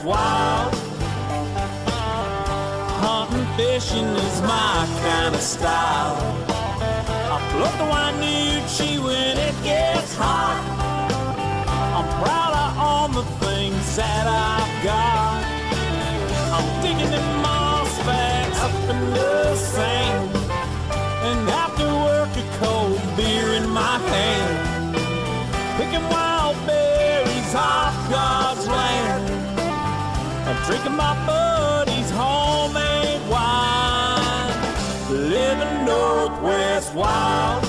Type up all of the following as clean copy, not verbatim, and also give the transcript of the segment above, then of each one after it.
wild. Hunting, fishing is my kind of style. I float the Wainuchi when it gets hot. I'm proud of all the things that I've got. I'm digging in moss bags up in the sand, and after work a cold beer in my hand, picking wild berries off God's land, and drinking my buddy's homemade wine. Living Northwest wild.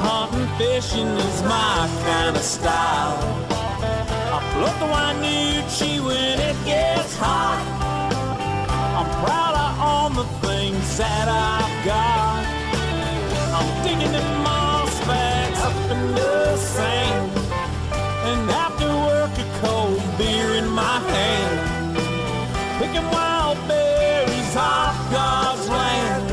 Hunting, fishing is my kind of style. I float the Wainuchi when it gets hot. I'm proud of all the things that I've got. I'm digging in moss bags up in the sand, and after work a cold beer in my hand, picking wild berries off God's land,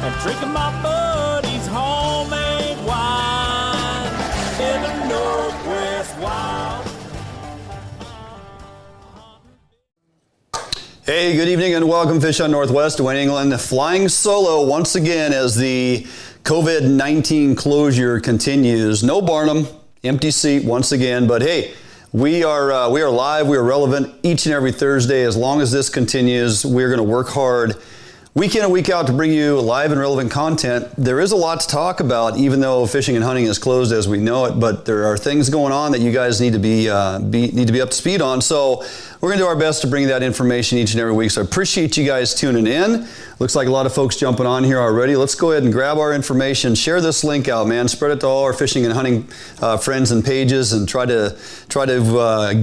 and drinking my buddy's homemade wine. In the Northwest wild. Hey, good evening and welcome, Fish on Northwest, Dwayne England, flying solo once again as the COVID-19 closure continues. No Barnum, empty seat once again, but hey, we are live, we are relevant each and every Thursday. As long as this continues, we're going to work hard week in and week out to bring you live and relevant content. There is a lot to talk about, even though fishing and hunting is closed as we know it, but there are things going on that you guys need to be up to speed on. So we're going to do our best to bring that information each and every week. So I appreciate you guys tuning in. Looks like a lot of folks jumping on here already. Let's go ahead and grab our information. Share this link out, man. Spread it to all our fishing and hunting friends and pages, and try to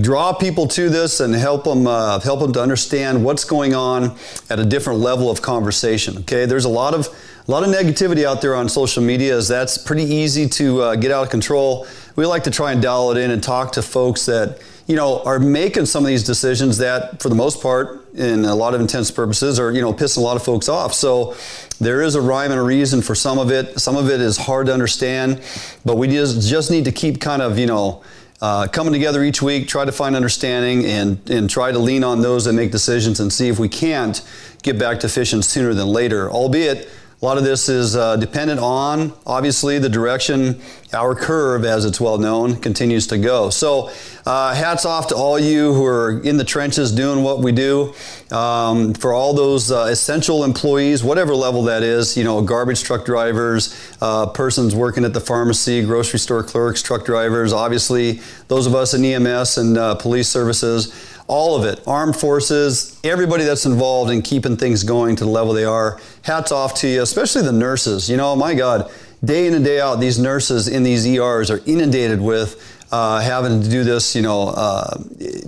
draw people to this and help them to understand what's going on at a different level of conversation. Okay, there's a lot of negativity out there on social media, as that's pretty easy to get out of control. We like to try and dial it in and talk to folks that, you know, are making some of these decisions that, for the most part, in a lot of intents purposes, are, you know, pissing a lot of folks off. So there is a rhyme and a reason for some of it. Some of it is hard to understand, but we just need to keep kind of, you know, coming together each week, try to find understanding, and try to lean on those that make decisions and see if we can't get back to fishing sooner than later. Albeit, a lot of this is dependent on, obviously, the direction our curve, as it's well known, continues to go. So hats off to all you who are in the trenches doing what we do. For all those essential employees, whatever level that is, you know, garbage truck drivers, persons working at the pharmacy, grocery store clerks, truck drivers, obviously those of us in EMS and police services, all of it, armed forces, everybody that's involved in keeping things going to the level they are. Hats off to you, especially the nurses. You know, my God, day in and day out, these nurses in these ERs are inundated with having to do this, you know,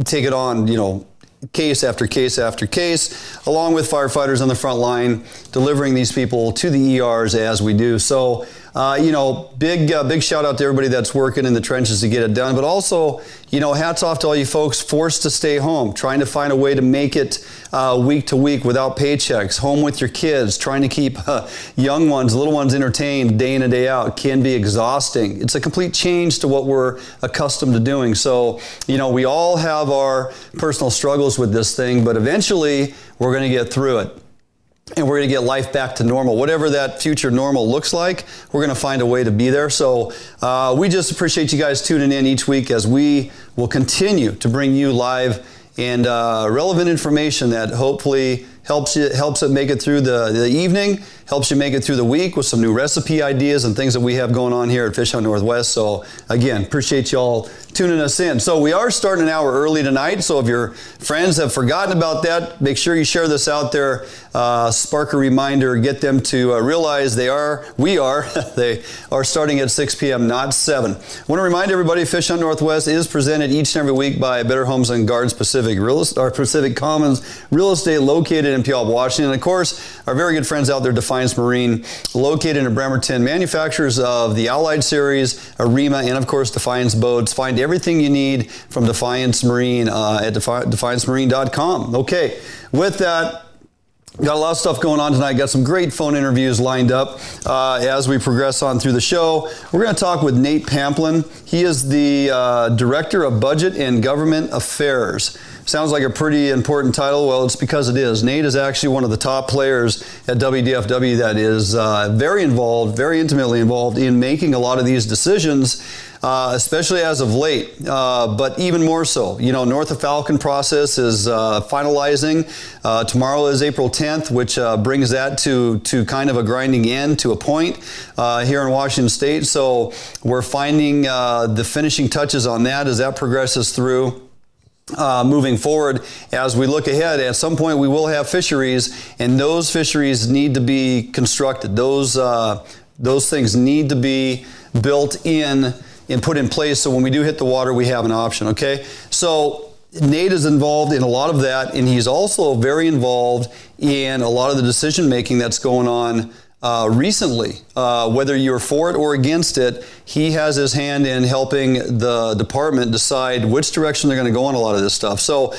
take it on, you know, case after case after case, along with firefighters on the front line, delivering these people to the ERs as we do. So, you know, big shout out to everybody that's working in the trenches to get it done. But also, you know, hats off to all you folks forced to stay home, trying to find a way to make it week to week without paychecks, home with your kids, trying to keep young ones, little ones entertained day in and day out can be exhausting. It's a complete change to what we're accustomed to doing. So, you know, we all have our personal struggles with this thing, but eventually we're going to get through it. And we're going to get life back to normal. Whatever that future normal looks like, we're going to find a way to be there. So we just appreciate you guys tuning in each week as we will continue to bring you live and relevant information that hopefully helps it make it through the evening, helps you make it through the week with some new recipe ideas and things that we have going on here at Fish on Northwest. So again, appreciate y'all tuning us in. So we are starting an hour early tonight. So if your friends have forgotten about that, make sure you share this out there. Spark a reminder, get them to realize they are starting at 6 p.m., not 7. I want to remind everybody, Fish on Northwest is presented each and every week by Better Homes and Gardens Pacific Commons Real Estate, located in Puyallup, Washington. And of course, our very good friends out there, Defiance Marine, located in Bremerton, manufacturers of the Allied Series, Arima, and of course, Defiance Boats. Find everything you need from Defiance Marine at defiancemarine.com. Okay, with that, Got a lot of stuff going on tonight. Got some great phone interviews lined up as we progress on through the show. We're going to talk with Nate Pampling. He is the Director of Budget and Government Affairs. Sounds like a pretty important title. Well, it's because it is. Nate is actually one of the top players at WDFW that is very involved, very intimately involved in making a lot of these decisions, especially as of late, but even more so. You know, North of Falcon process is finalizing. Tomorrow is April 10th, which brings that to kind of a grinding end, to a point here in Washington State. So we're finding the finishing touches on that as that progresses through. Moving forward, as we look ahead, at some point we will have fisheries, and those fisheries need to be constructed. Those things need to be built in and put in place, so when we do hit the water, we have an option, okay? So Nate is involved in a lot of that, and he's also very involved in a lot of the decision-making that's going on recently. Whether you're for it or against it, he has his hand in helping the department decide which direction they're going to go on a lot of this stuff. So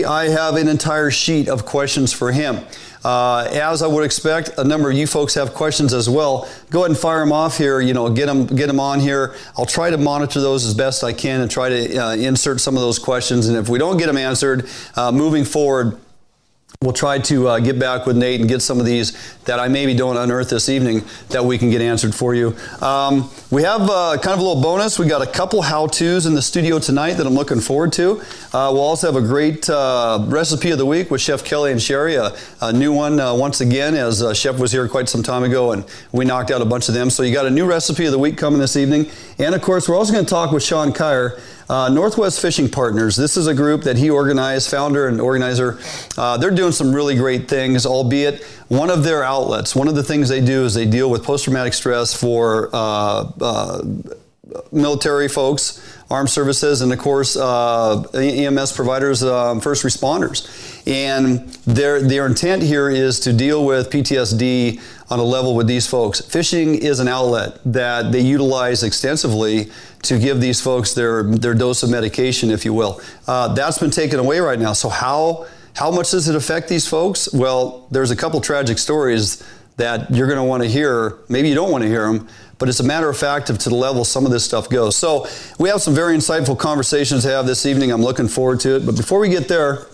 I have an entire sheet of questions for him. As I would expect, a number of you folks have questions as well. Go ahead and fire them off here. You know, get them on here. I'll try to monitor those as best I can and try to insert some of those questions. And if we don't get them answered, moving forward, we'll try to get back with Nate and get some of these that I maybe don't unearth this evening that we can get answered for you. We have kind of a little bonus. We got a couple how-tos in the studio tonight that I'm looking forward to. We'll also have a great recipe of the week with Chef Kelly and Sheri, a new one once again, as Chef was here quite some time ago and we knocked out a bunch of them. So you got a new recipe of the week coming this evening. And of course, we're also going to talk with Sean Kyer, Northwest Fishing Partners. This is a group that he organized, founder and organizer. They're doing some really great things, albeit one of their outlets. One of the things they do is they deal with post-traumatic stress for military folks, armed services, and of course EMS providers, first responders. And their intent here is to deal with PTSD on a level with these folks. Fishing is an outlet that they utilize extensively to give these folks their dose of medication, if you will. That's been taken away right now. So how much does it affect these folks? Well, there's a couple tragic stories that you're going to want to hear. Maybe you don't want to hear them, but it's a matter of fact of to the level some of this stuff goes. So we have some very insightful conversations to have this evening. I'm looking forward to it. But before we get there,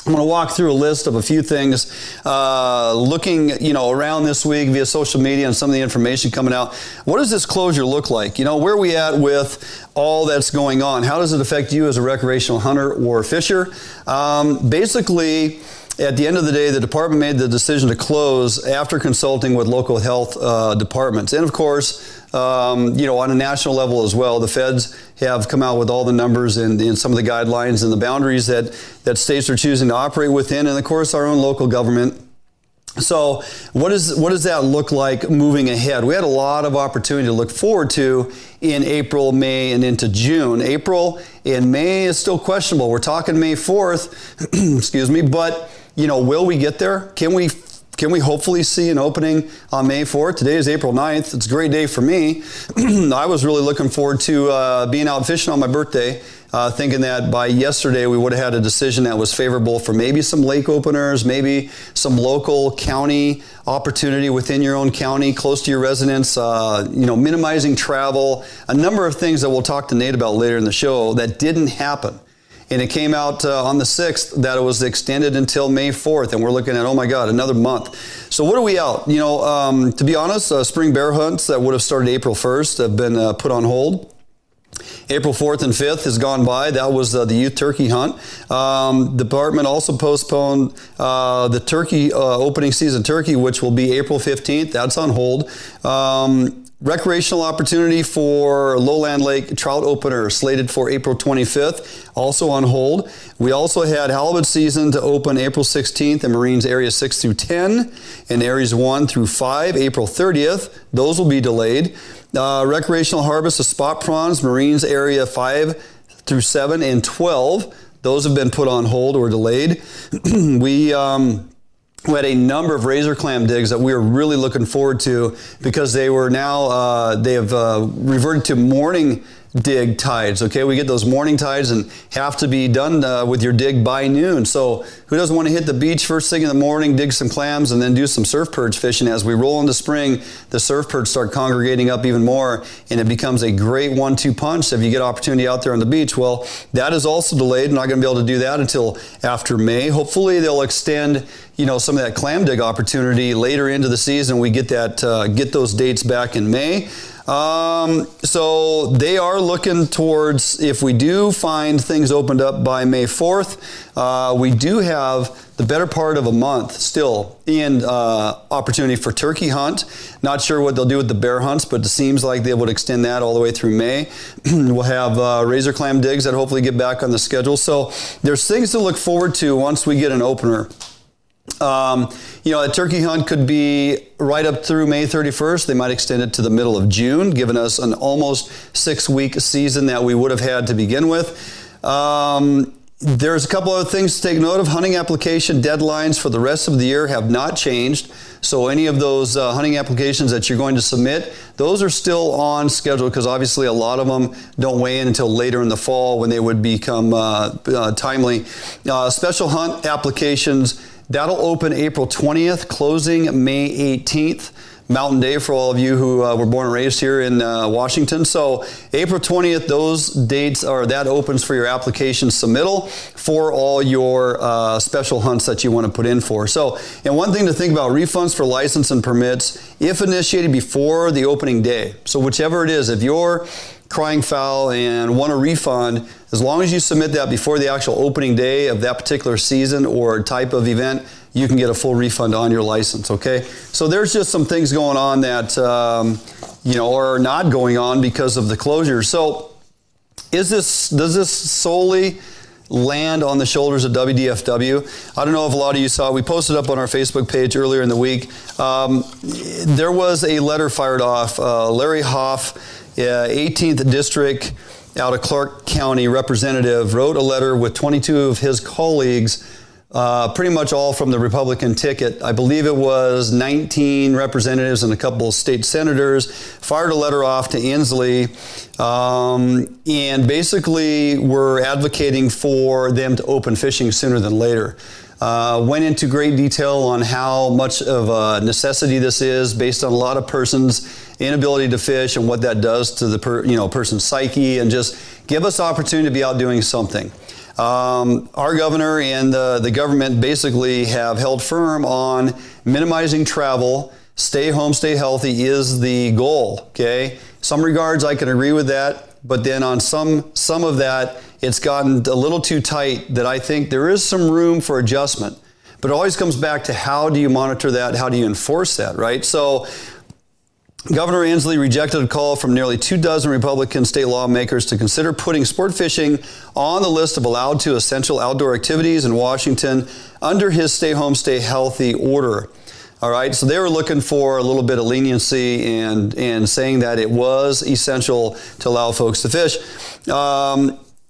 I'm going to walk through a list of a few things, looking, around this week via social media and some of the information coming out. What does this closure look like? Where are we at with all that's going on? How does it affect you as a recreational hunter or fisher? Basically, at the end of the day, the department made the decision to close after consulting with local health departments. And of course, on a national level as well, the feds have come out with all the numbers and some of the guidelines and the boundaries that states are choosing to operate within, and of course our own local government. So what does that look like moving ahead? We had a lot of opportunity to look forward to in April, May, and into June. April and May is still questionable. We're talking May 4th, excuse me, but will we get there? Can we hopefully see an opening on May 4th? Today is April 9th. It's a great day for me. I was really looking forward to being out fishing on my birthday, thinking that by yesterday we would have had a decision that was favorable for maybe some lake openers, maybe some local county opportunity within your own county, close to your residence, minimizing travel, a number of things that we'll talk to Nate about later in the show that didn't happen. And it came out on the 6th that it was extended until May 4th. And we're looking at, oh my God, another month. So what are we out? To be honest, spring bear hunts that would have started April 1st have been put on hold. April 4th and 5th has gone by. That was the youth turkey hunt. The department also postponed the turkey opening season turkey, which will be April 15th. That's on hold. Recreational opportunity for lowland lake trout opener slated for April 25th, also on hold. We also had halibut season to open April 16th in Marines Areas 6 through 10 and Areas 1 through 5, April 30th. Those will be delayed. Recreational harvest of spot prawns, Marines Area 5 through 7 and 12. Those have been put on hold or delayed. We had a number of razor clam digs that we were really looking forward to because they were now, they have reverted to morning dig tides. Okay, we get those morning tides and have to be done with your dig by noon. So who doesn't want to hit the beach first thing in the morning, dig some clams, and then do some surf perch fishing? As we roll into spring, the surf perch start congregating up even more, and it becomes a great 1-2 punch if you get opportunity out there on the beach. Well, that is also delayed. Not going to be able to do that until after May. Hopefully they'll extend some of that clam dig opportunity later into the season. We get those dates back in May. So they are looking towards, if we do find things opened up by May 4th, we do have the better part of a month still in opportunity for turkey hunt. Not sure what they'll do with the bear hunts, but it seems like they would extend that all the way through May. We'll have razor clam digs that hopefully get back on the schedule. So there's things to look forward to once we get an opener. A turkey hunt could be right up through May 31st. They might extend it to the middle of June, giving us an almost 6-week season that we would have had to begin with. There's a couple other things to take note of. Hunting application deadlines for the rest of the year have not changed. So any of those hunting applications that you're going to submit, those are still on schedule, because obviously a lot of them don't weigh in until later in the fall when they would become timely. Special hunt applications, that'll open April 20th, closing May 18th. Mountain Day for all of you who were born and raised here in Washington. So April 20th, those dates that opens for your application submittal for all your special hunts that you want to put in for. So, and one thing to think about, refunds for license and permits, if initiated before the opening day. So whichever it is, if you're crying foul and want a refund, as long as you submit that before the actual opening day of that particular season or type of event, you can get a full refund on your license, okay? So there's just some things going on that, are not going on because of the closure. So does this solely land on the shoulders of WDFW? I don't know if a lot of you saw it. We posted up on our Facebook page earlier in the week. There was a letter fired off. Larry Hoff, 18th District out of Clark County representative, wrote a letter with 22 of his colleagues, pretty much all from the Republican ticket. I believe it was 19 representatives and a couple of state senators, fired a letter off to Inslee, and basically were advocating for them to open fishing sooner than later. Went into great detail on how much of a necessity this is based on a lot of persons' inability to fish and what that does to the person's psyche, and just give us opportunity to be out doing something. Our governor and the government basically have held firm on minimizing travel. Stay home, stay healthy is the goal, okay? Some regards I can agree with that, but then on some of that, it's gotten a little too tight that I think there is some room for adjustment. But it always comes back to how do you monitor that? How do you enforce that, right? So Governor Inslee rejected a call from nearly 24 Republican state lawmakers to consider putting sport fishing on the list of allowed to essential outdoor activities in Washington under his stay home, stay healthy order. All right, so they were looking for a little bit of leniency and saying that it was essential to allow folks to fish.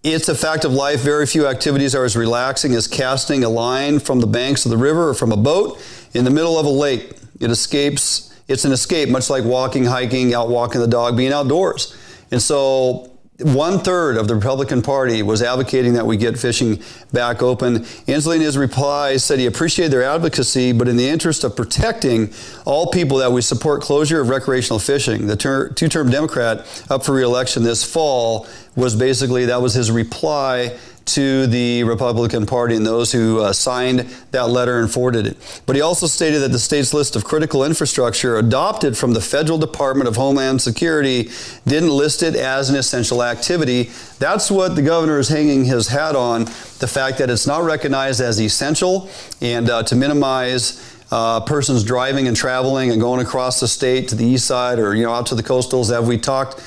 It's a fact of life. Very few activities are as relaxing as casting a line from the banks of the river or from a boat in the middle of a lake. It's an escape, much like walking, hiking, out walking the dog, being outdoors. And so 1/3 of the Republican Party was advocating that we get fishing back open. Inslee, in his reply, said he appreciated their advocacy, but in the interest of protecting all people that we support closure of recreational fishing. The two-term Democrat up for re-election this fall that was his reply to the Republican Party and those who signed that letter and forwarded it. But he also stated that the state's list of critical infrastructure adopted from the Federal Department of Homeland Security didn't list it as an essential activity. That's what the governor is hanging his hat on, the fact that it's not recognized as essential, and to minimize persons driving and traveling and going across the state to the east side or out to the coastals, as we talked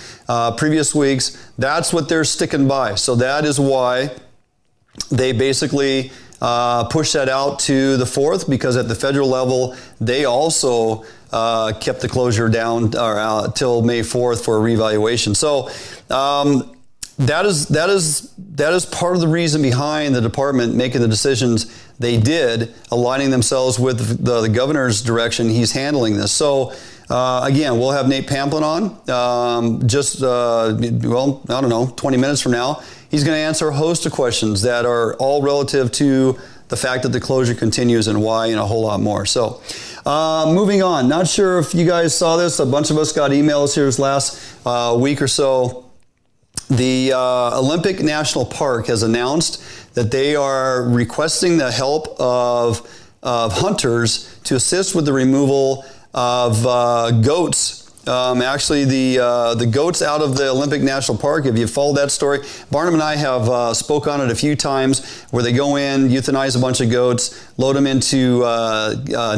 previous weeks. That's what they're sticking by. So that is why they basically pushed that out to the 4th, because at the federal level, they also kept the closure down till May 4th for a reevaluation. So that is part of the reason behind the department making the decisions they did, aligning themselves with the governor's direction. He's handling this. So Again, we'll have Nate Pampling on well, I don't know, 20 minutes from now. He's going to answer a host of questions that are all relative to the fact that the closure continues and why, and a whole lot more. So moving on, not sure if you guys saw this. A bunch of us got emails here this last week or so. The Olympic National Park has announced that they are requesting the help of hunters to assist with the removal of goats. Actually, the goats out of the Olympic National Park, if you followed that story, Barnum and I have spoke on it a few times, where they go in, euthanize a bunch of goats, load them into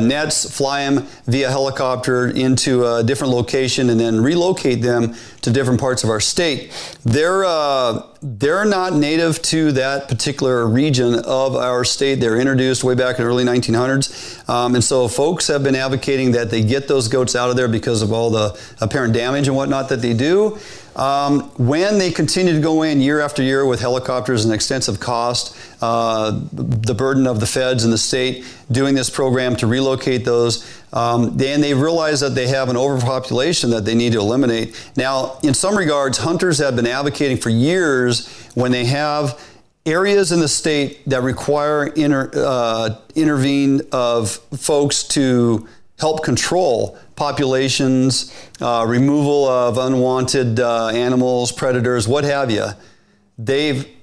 nets, fly them via helicopter into a different location, and then relocate them to different parts of our state. They're not native to that particular region of our state. They're introduced way back in the early 1900s. And so folks have been advocating that they get those goats out of there because of all the apparent damage and whatnot that they do. When they continue to go in year after year with helicopters and extensive cost, the burden of the feds and the state doing this program to relocate those, and they realize that they have an overpopulation that they need to eliminate. Now, in some regards, hunters have been advocating for years when they have areas in the state that require intervene of folks to help control populations, removal of unwanted animals, predators, what have you.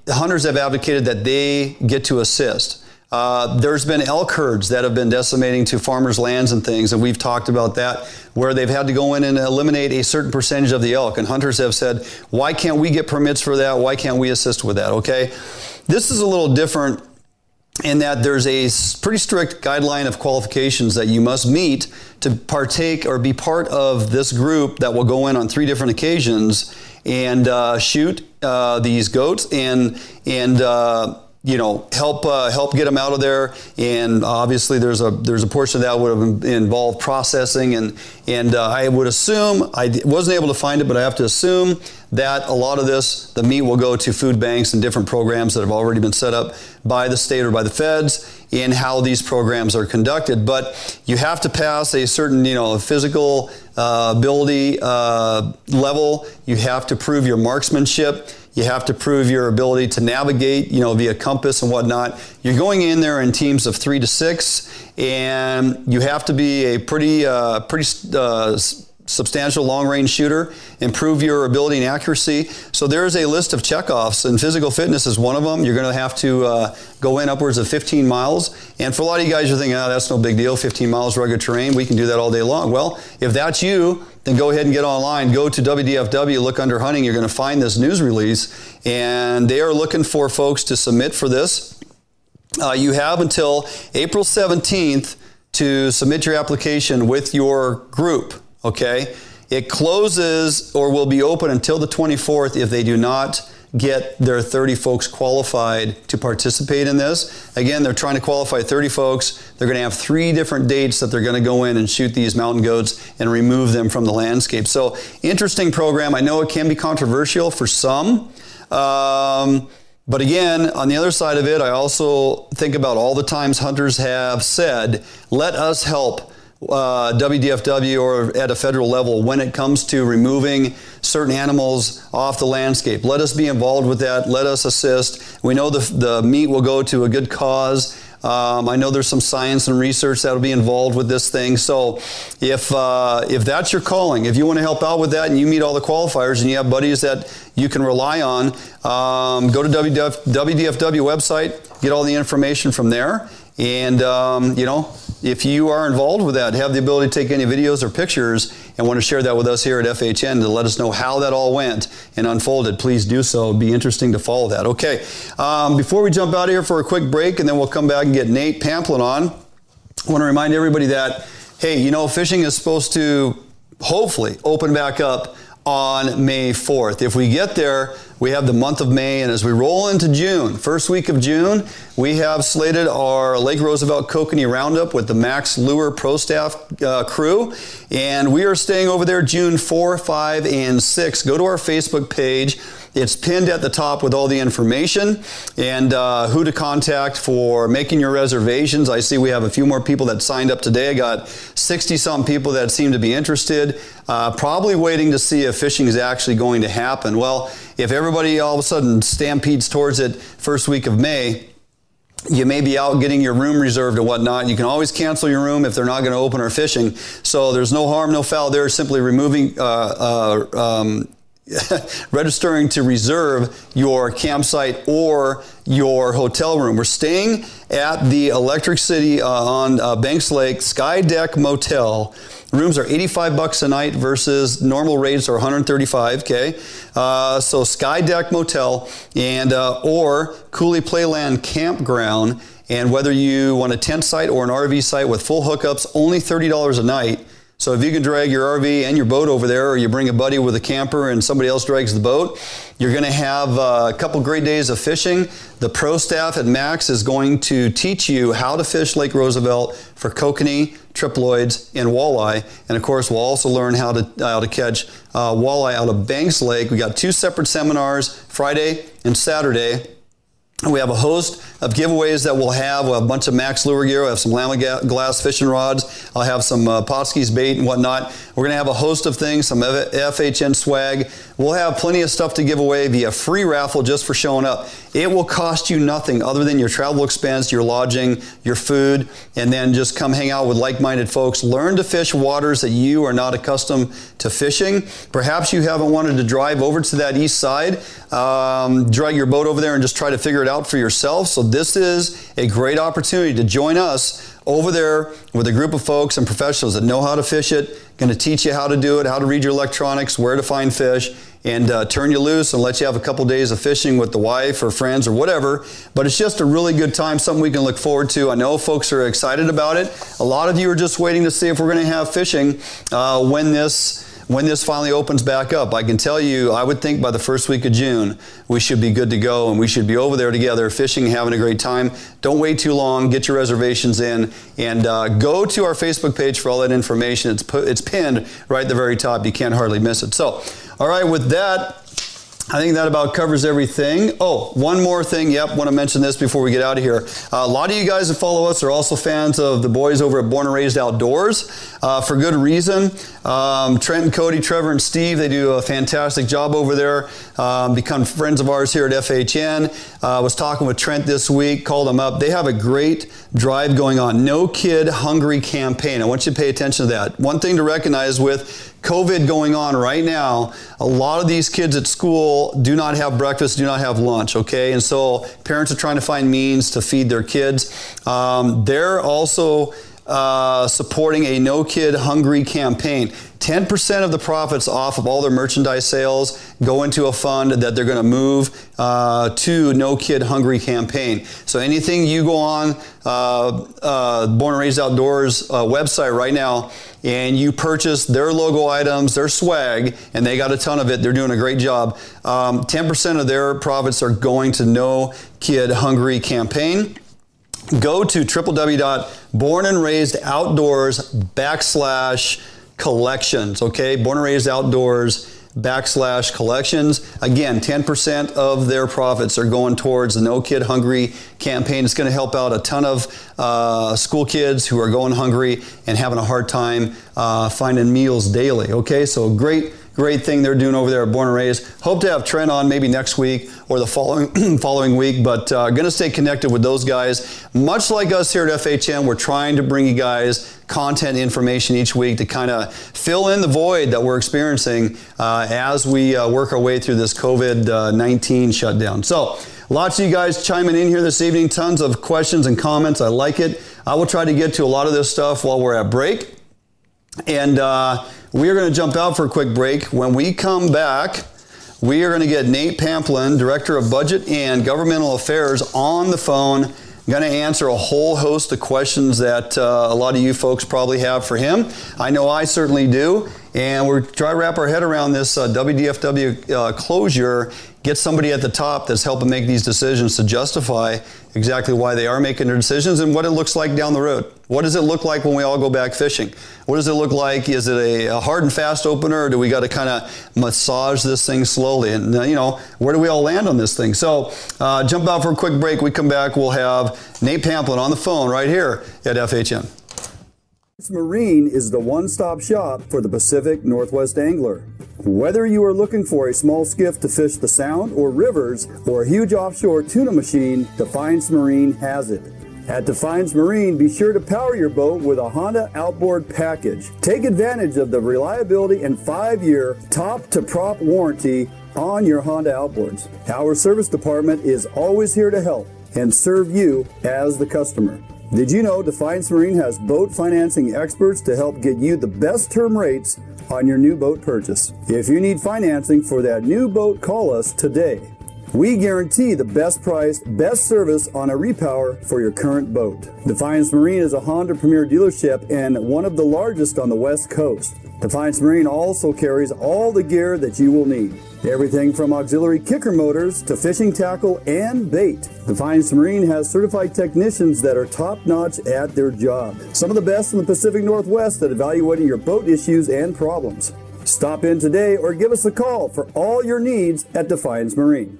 Hunters have advocated that they get to assist. There's been elk herds that have been decimating to farmers' lands and things, and we've talked about that, where they've had to go in and eliminate a certain percentage of the elk. And hunters have said, why can't we get permits for that? Why can't we assist with that? Okay, this is a little different in that there's a pretty strict guideline of qualifications that you must meet to partake or be part of this group that will go in on 3 different occasions and shoot these goats and help get them out of there. And obviously there's a portion of that would have involved processing, and I would assume, I wasn't able to find it, but I have to assume that a lot of the meat will go to food banks and different programs that have already been set up by the state or by the feds in how these programs are conducted. But you have to pass a certain, physical ability level. You have to prove your marksmanship. You have to prove your ability to navigate, via compass and whatnot. You're going in there in teams of 3 to 6, and you have to be a pretty substantial long-range shooter, improve your ability and accuracy. So there's a list of checkoffs, and physical fitness is one of them. You're going to have to go in upwards of 15 miles. And for a lot of you guys, you're thinking, that's no big deal, 15 miles rugged terrain, we can do that all day long. Well, if that's you, then go ahead and get online. Go to WDFW, look under hunting. You're going to find this news release, and they are looking for folks to submit for this. You have until April 17th to submit your application with your group. Okay, it closes or will be open until the 24th if they do not get their 30 folks qualified to participate in this. Again, they're trying to qualify 30 folks. They're going to have 3 different dates that they're going to go in and shoot these mountain goats and remove them from the landscape. So, interesting program. I know it can be controversial for some. But again, on the other side of it, I also think about all the times hunters have said, let us help WDFW or at a federal level when it comes to removing certain animals off the landscape. Let us be involved with that. Let us assist. We know the meat will go to a good cause. I know there's some science and research that will be involved with this thing. So if that's your calling, if you want to help out with that and you meet all the qualifiers and you have buddies that you can rely on, go to WDFW website, get all the information from there. And, if you are involved with that, have the ability to take any videos or pictures and want to share that with us here at FHN to let us know how that all went and unfolded, please do so. It'd be interesting to follow that. Okay, before we jump out of here for a quick break and then we'll come back and get Nate Pampling on, I want to remind everybody that, hey, fishing is supposed to hopefully open back up on May 4th. If we get there, we have the month of May, and as we roll into June, first week of June, we have slated our Lake Roosevelt Kokanee Roundup with the Max Lure Pro Staff crew, and we are staying over there June 4, 5, and 6. Go to our Facebook page. It's pinned at the top with all the information and who to contact for making your reservations. I see we have a few more people that signed up today. I got 60-some people that seem to be interested, probably waiting to see if fishing is actually going to happen. Well, if everybody all of a sudden stampedes towards it first week of May, you may be out getting your room reserved and whatnot. You can always cancel your room if they're not going to open or fishing. So there's no harm, no foul there. Simply removing, registering to reserve your campsite or your hotel room. We're staying at the Electric City on Banks Lake Sky Deck Motel. Rooms are $85 a night versus normal rates are $135. Okay, so Sky Deck Motel and or Cooley Playland Campground. And whether you want a tent site or an RV site with full hookups, only $30 a night. So if you can drag your RV and your boat over there, or you bring a buddy with a camper and somebody else drags the boat, you're going to have a couple great days of fishing. The pro staff at Max is going to teach you how to fish Lake Roosevelt for kokanee, triploids, and walleye. And of course, we'll also learn how to catch walleye out of Banks Lake. We got 2 separate seminars, Friday and Saturday. We have a host of giveaways that we'll have. We'll have a bunch of Max lure gear. We'll have some Lamaglass fishing rods. I'll have some Pautzke's bait and whatnot. We're going to have a host of things, some FHN swag. We'll have plenty of stuff to give away via free raffle just for showing up. It will cost you nothing other than your travel expense, your lodging, your food, and then just come hang out with like-minded folks. Learn to fish waters that you are not accustomed to fishing. Perhaps you haven't wanted to drive over to that east side, drag your boat over there and just try to figure it out for yourself. So this is a great opportunity to join us over there with a group of folks and professionals that know how to fish it, going to teach you how to do it, how to read your electronics, where to find fish, and turn you loose and let you have a couple days of fishing with the wife or friends or whatever. But it's just a really good time, something we can look forward to. I know folks are excited about it. A lot of you are just waiting to see if we're going to have fishing when this finally opens back up. I can tell you, I would think by the first week of June, we should be good to go and we should be over there together fishing, having a great time. Don't wait too long. Get your reservations in and go to our Facebook page for all that information. It's pinned right at the very top. You can't hardly miss it. So, all right, with that, I think that about covers everything. Oh, one more thing. Yep, want to mention this before we get out of here. A lot of you guys that follow us are also fans of the boys over at Born and Raised Outdoors for good reason. Trent and Cody, Trevor and Steve, they do a fantastic job over there. Become friends of ours here at FHN. Was talking with Trent this week, called them up. They have a great drive going on. No Kid Hungry campaign. I want you to pay attention to that. One thing to recognize with COVID going on right now, a lot of these kids at school do not have breakfast, do not have lunch, okay? And so parents are trying to find means to feed their kids. They're also supporting a No Kid Hungry campaign. 10% of the profits off of all their merchandise sales go into a fund that they're going to move to No Kid Hungry campaign. So anything you go on Born and Raised Outdoors website right now and you purchase their logo items, their swag, and they got a ton of it, they're doing a great job. 10% of their profits are going to No Kid Hungry campaign. Go to www.bornandraisedoutdoors.com/collections, okay? Born and Raised Outdoors /collections. Again, 10% of their profits are going towards the No Kid Hungry campaign. It's going to help out a ton of school kids who are going hungry and having a hard time finding meals daily, okay? So great thing they're doing over there at Born and Raised. Hope to have Trent on maybe next week or the following week, but going to stay connected with those guys. Much like us here at FHN, we're trying to bring you guys content information each week to kind of fill in the void that we're experiencing as we work our way through this COVID-19 shutdown. So lots of you guys chiming in here this evening, tons of questions and comments. I like it. I will try to get to a lot of this stuff while we're at break. And we are going to jump out for a quick break. When we come back, we are going to get Nate Pampling, Director of Budget and Governmental Affairs, on the phone. I'm going to answer a whole host of questions that a lot of you folks probably have for him. I know I certainly do. and we're trying to wrap our head around this WDFW closure, get somebody at the top that's helping make these decisions to justify exactly why they are making their decisions and what it looks like down the road. What does it look like when we all go back fishing? What does it look like? Is it a hard and fast opener, or do we got to kind of massage this thing slowly? And, where do we all land on this thing? So jump out for a quick break. We come back, we'll have Nate Pampling on the phone right here at FHN. Marine is the one-stop shop for the Pacific Northwest angler. Whether you are looking for a small skiff to fish the Sound or rivers, or a huge offshore tuna machine, Defiance Marine has it. At Defiance Marine, be sure to power your boat with a Honda outboard package. Take advantage of the reliability and 5-year top-to-prop warranty on your Honda outboards. Our service department is always here to help and serve you as the customer. Did you know Defiance Marine has boat financing experts to help get you the best term rates on your new boat purchase? If you need financing for that new boat, call us today. We guarantee the best price, best service on a repower for your current boat. Defiance Marine is a Honda Premier dealership and one of the largest on the West Coast. Defiance Marine also carries all the gear that you will need. Everything from auxiliary kicker motors to fishing tackle and bait. Defiance Marine has certified technicians that are top-notch at their job. Some of the best in the Pacific Northwest at evaluating your boat issues and problems. Stop in today or give us a call for all your needs at Defiance Marine.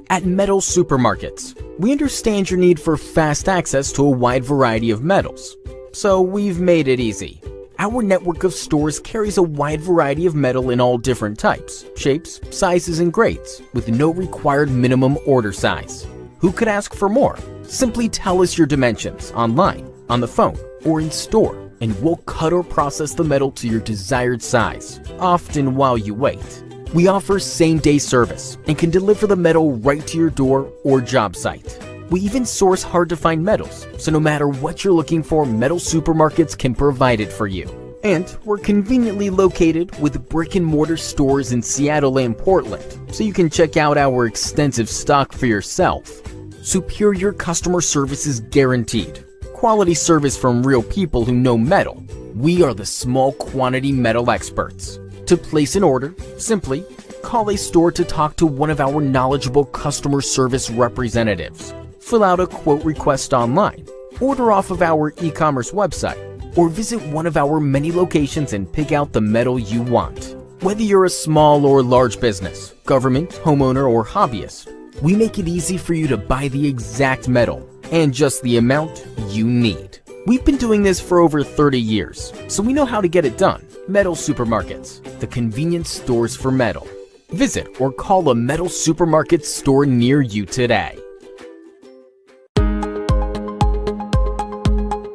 At Metal Supermarkets, we understand your need for fast access to a wide variety of metals, so we've made it easy. Our network of stores carries a wide variety of metal in all different types, shapes, sizes, and grades, with no required minimum order size. Who could ask for more? Simply tell us your dimensions online, on the phone, or in store, and we'll cut or process the metal to your desired size, often while you wait. We offer same-day service and can deliver the metal right to your door or job site. We even source hard-to-find metals, so no matter what you're looking for, Metal Supermarkets can provide it for you. And we're conveniently located with brick-and-mortar stores in Seattle and Portland, so you can check out our extensive stock for yourself. Superior customer service is guaranteed. Quality service from real people who know metal. We are the small quantity metal experts. To place an order, simply call a store to talk to one of our knowledgeable customer service representatives. Fill out a quote request online, order off of our e-commerce website, or visit one of our many locations and pick out the metal you want. Whether you're a small or large business, government, homeowner, or hobbyist, we make it easy for you to buy the exact metal and just the amount you need. We've been doing this for over 30 years, so we know how to get it done. Metal Supermarkets, the convenience stores for metal. Visit or call a Metal Supermarket store near you today.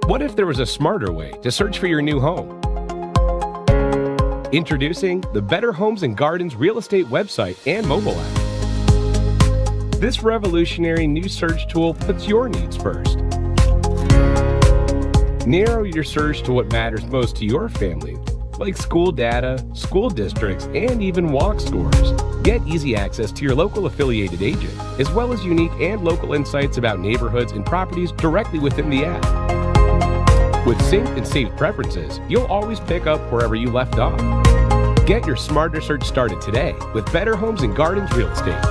What if there was a smarter way to search for your new home? Introducing the Better Homes and Gardens real estate website and mobile app. This revolutionary new search tool puts your needs first. Narrow your search to what matters most to your family, like school data, school districts, and even walk scores. Get easy access to your local affiliated agent, as well as unique and local insights about neighborhoods and properties directly within the app. With synced and saved preferences, you'll always pick up wherever you left off. Get your smarter search started today with Better Homes and Gardens Real Estate.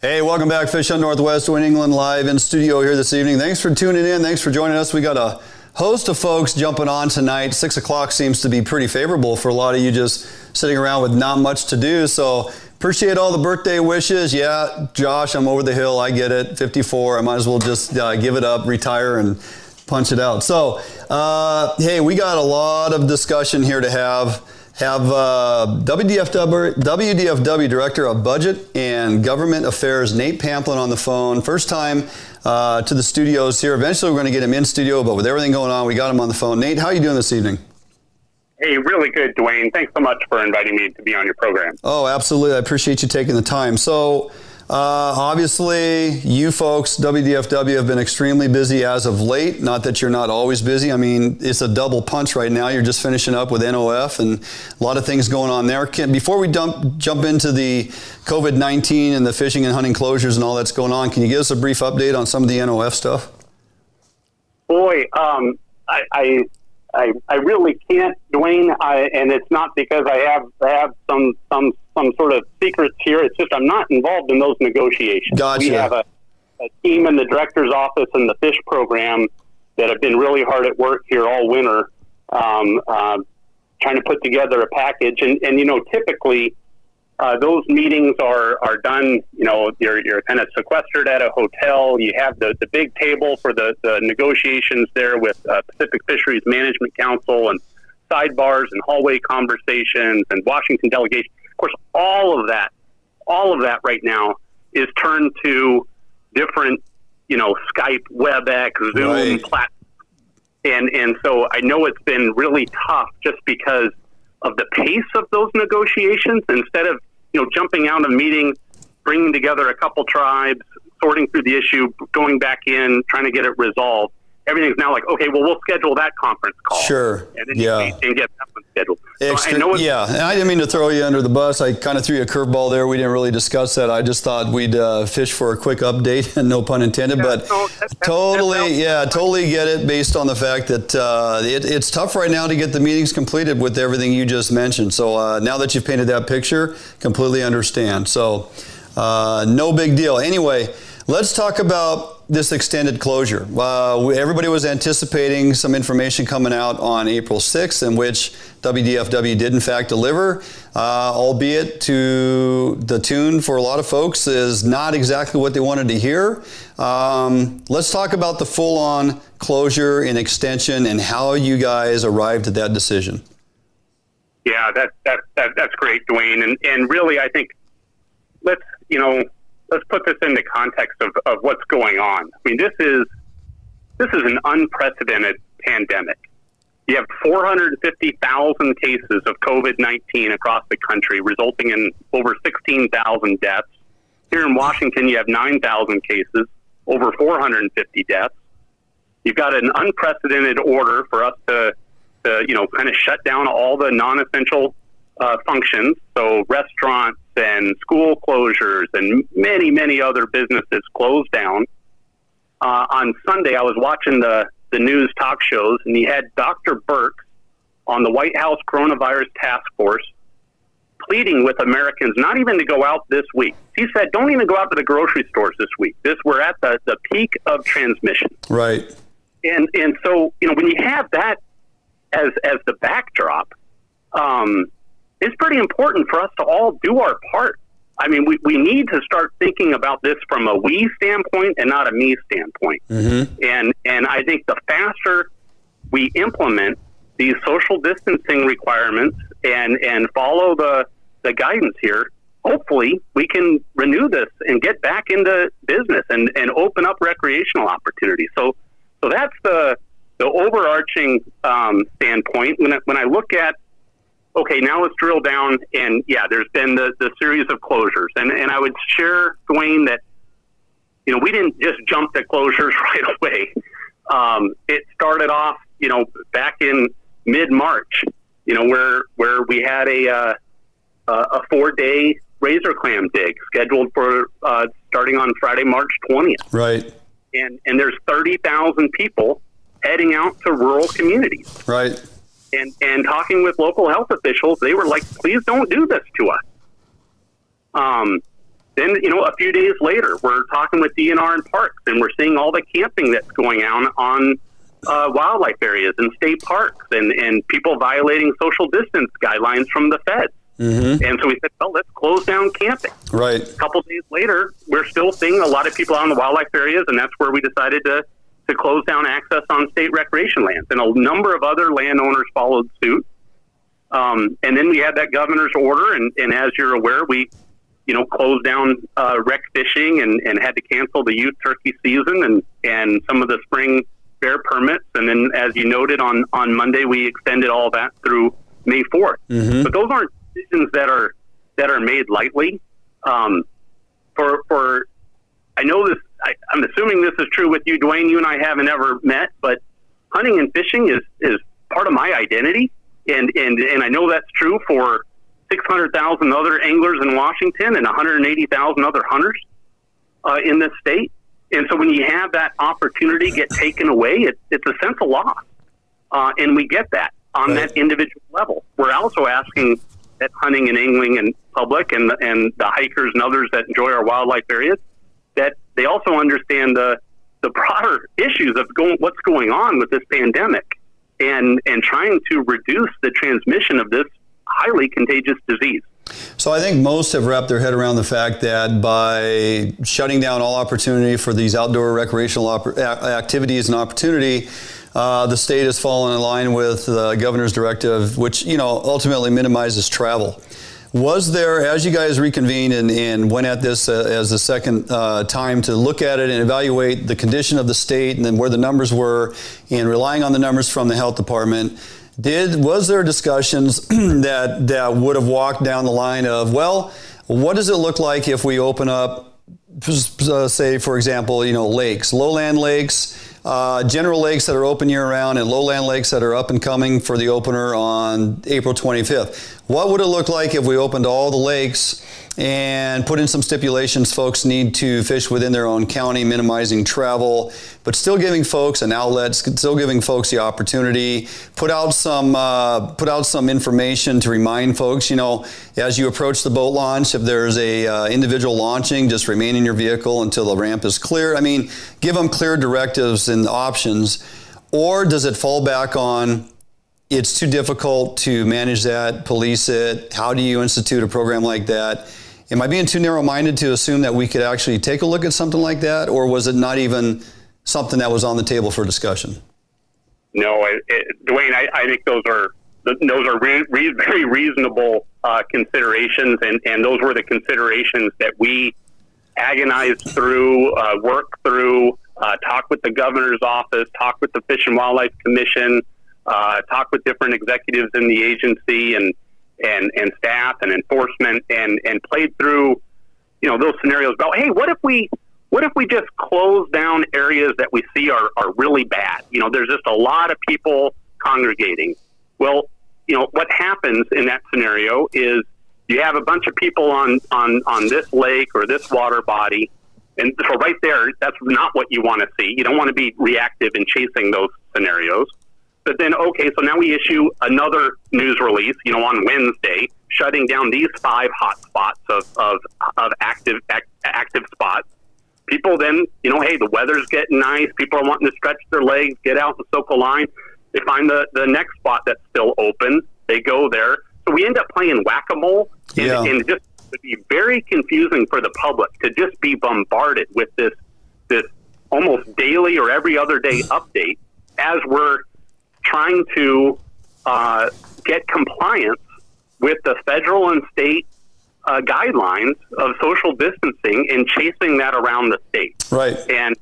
Hey, welcome back, Fish on Northwest, New England, live in studio here this evening. Thanks for tuning in. Thanks for joining us. We got a host of folks jumping on tonight. 6 o'clock seems to be pretty favorable for a lot of you just sitting around with not much to do. So appreciate all the birthday wishes. Yeah, Josh, I'm over the hill. I get it. 54. I might as well just give it up, retire, and punch it out. So, hey, we got a lot of discussion here to have WDFW Director of Budget and Government Affairs, Nate Pampling, on the phone. First time to the studios here. Eventually we're going to get him in studio, but with everything going on, we got him on the phone. Nate, how are you doing this evening? Hey, really good, Dwayne. Thanks so much for inviting me to be on your program. Oh, absolutely. I appreciate you taking the time. So Obviously, you folks, WDFW, have been extremely busy as of late. Not that you're not always busy. I mean, it's a double punch right now. You're just finishing up with NOF and a lot of things going on there. Before we jump into the COVID-19 and the fishing and hunting closures and all that's going on, can you give us a brief update on some of the NOF stuff? Boy, I really can't, Dwayne, and it's not because I have some sort of secrets here. It's just I'm not involved in those negotiations. Gotcha. We have a team in the director's office and the fish program that have been really hard at work here all winter, trying to put together a package. And typically those meetings are done, you're kind of sequestered at a hotel. You have the big table for the negotiations there with Pacific Fisheries Management Council and sidebars and hallway conversations and Washington delegation. Of course, all of that right now is turned to different, Skype, WebEx, Zoom right. platforms. And so I know it's been really tough just because of the pace of those negotiations. Instead of, jumping out of a meeting, bringing together a couple tribes, sorting through the issue, going back in, trying to get it resolved. Everything's now like, okay, well, we'll schedule that conference call. Sure. And then yeah. and get that one scheduled. So yeah, and I didn't mean to throw you under the bus. I kind of threw you a curveball there. We didn't really discuss that. I just thought we'd fish for a quick update, no pun intended. Yeah, but totally get it based on the fact that it's tough right now to get the meetings completed with everything you just mentioned. So now that you've painted that picture, completely understand. So no big deal. Anyway, let's talk about this extended closure. Everybody was anticipating some information coming out on April 6th, in which WDFW did in fact deliver, albeit to the tune for a lot of folks is not exactly what they wanted to hear. Let's talk about the full-on closure and extension and how you guys arrived at that decision. Yeah, that's great, Dwayne. And really, I think let's put this into context of what's going on. I mean, this is an unprecedented pandemic. You have 450,000 cases of COVID-19 across the country, resulting in over 16,000 deaths. Here in Washington, you have 9,000 cases, over 450 deaths. You've got an unprecedented order for us to kind of shut down all the non-essential functions, so restaurants and school closures and many, many other businesses closed down. On Sunday, I was watching the news talk shows, and you had Dr. Birx on the White House Coronavirus Task Force pleading with Americans not even to go out this week. He said, don't even go out to the grocery stores this week. We're at the peak of transmission. Right. And so, when you have that as the backdrop, it's pretty important for us to all do our part. I mean, we need to start thinking about this from a we standpoint and not a me standpoint. Mm-hmm. And I think the faster we implement these social distancing requirements and follow the guidance here, hopefully we can renew this and get back into business and open up recreational opportunities. So that's the overarching standpoint. When I look at, okay, now let's drill down, and there's been the series of closures. And I would share, Dwayne, that, we didn't just jump to closures right away. It started off, back in mid-March, where we had a 4-day razor clam dig scheduled for starting on Friday, March 20th. Right. And there's 30,000 people heading out to rural communities. Right. And talking with local health officials, they were like, please don't do this to us. Then, a few days later, we're talking with DNR and parks, and we're seeing all the camping that's going on wildlife areas and state parks and people violating social distance guidelines from the feds. Mm-hmm. And so we said, well, let's close down camping. Right. A couple days later, we're still seeing a lot of people out in the wildlife areas, and that's where we decided to close down access on state recreation lands. And a number of other landowners followed suit. And then we had that governor's order, and as you're aware, we closed down rec fishing and had to cancel the youth turkey season and some of the spring bear permits. And then, as you noted, on Monday, we extended all that through May 4th. Mm-hmm. But those aren't decisions that are made lightly. For I know this, I'm assuming this is true with you, Dwayne. You and I haven't ever met, but hunting and fishing is part of my identity. And I know that's true for 600,000 other anglers in Washington and 180,000 other hunters in this state. And so when you have that opportunity get taken away, it's a sense of loss. And we get that on that individual level. We're also asking that hunting and angling in public and the hikers and others that enjoy our wildlife areas, that they also understand the broader issues of what's going on with this pandemic and trying to reduce the transmission of this highly contagious disease. So I think most have wrapped their head around the fact that by shutting down all opportunity for these outdoor recreational activities and opportunity, the state has fallen in line with the governor's directive, which, ultimately minimizes travel. Was there, as you guys reconvened and went at this as the second time to look at it and evaluate the condition of the state and then where the numbers were and relying on the numbers from the health department, was there discussions that would have walked down the line of, well, what does it look like if we open up, say, for example, lakes, lowland lakes, general lakes that are open year-round and lowland lakes that are up and coming for the opener on April 25th. What would it look like if we opened all the lakes and put in some stipulations folks need to fish within their own county, minimizing travel, but still giving folks an outlet, still giving folks the opportunity, put out some information to remind folks, as you approach the boat launch, if there's a individual launching, just remain in your vehicle until the ramp is clear. I mean, give them clear directives and options. Or does it fall back on, it's too difficult to manage that, police it? How do you institute a program like that? Am I being too narrow-minded to assume that we could actually take a look at something like that, or was it not even something that was on the table for discussion? No, Dwayne, I think those are very reasonable considerations, and those were the considerations that we agonized through, worked through, talked with the governor's office, talked with the Fish and Wildlife Commission, talked with different executives in the agency and staff and enforcement and played through, those scenarios about, hey, what if we just close down areas that we see are really bad? There's just a lot of people congregating. Well, what happens in that scenario is you have a bunch of people on this lake or this water body. And so right there, that's not what you want to see. You don't want to be reactive in chasing those scenarios. But then, okay, so now we issue another news release, on Wednesday, shutting down these 5 hot spots of active spots. People then, hey, the weather's getting nice. People are wanting to stretch their legs, get out and soak a line. They find the next spot that's still open. They go there. So we end up playing whack-a-mole, and just would be very confusing for the public to just be bombarded with this almost daily or every other day update as we're trying to get compliance with the federal and state guidelines of social distancing and chasing that around the state. Right. And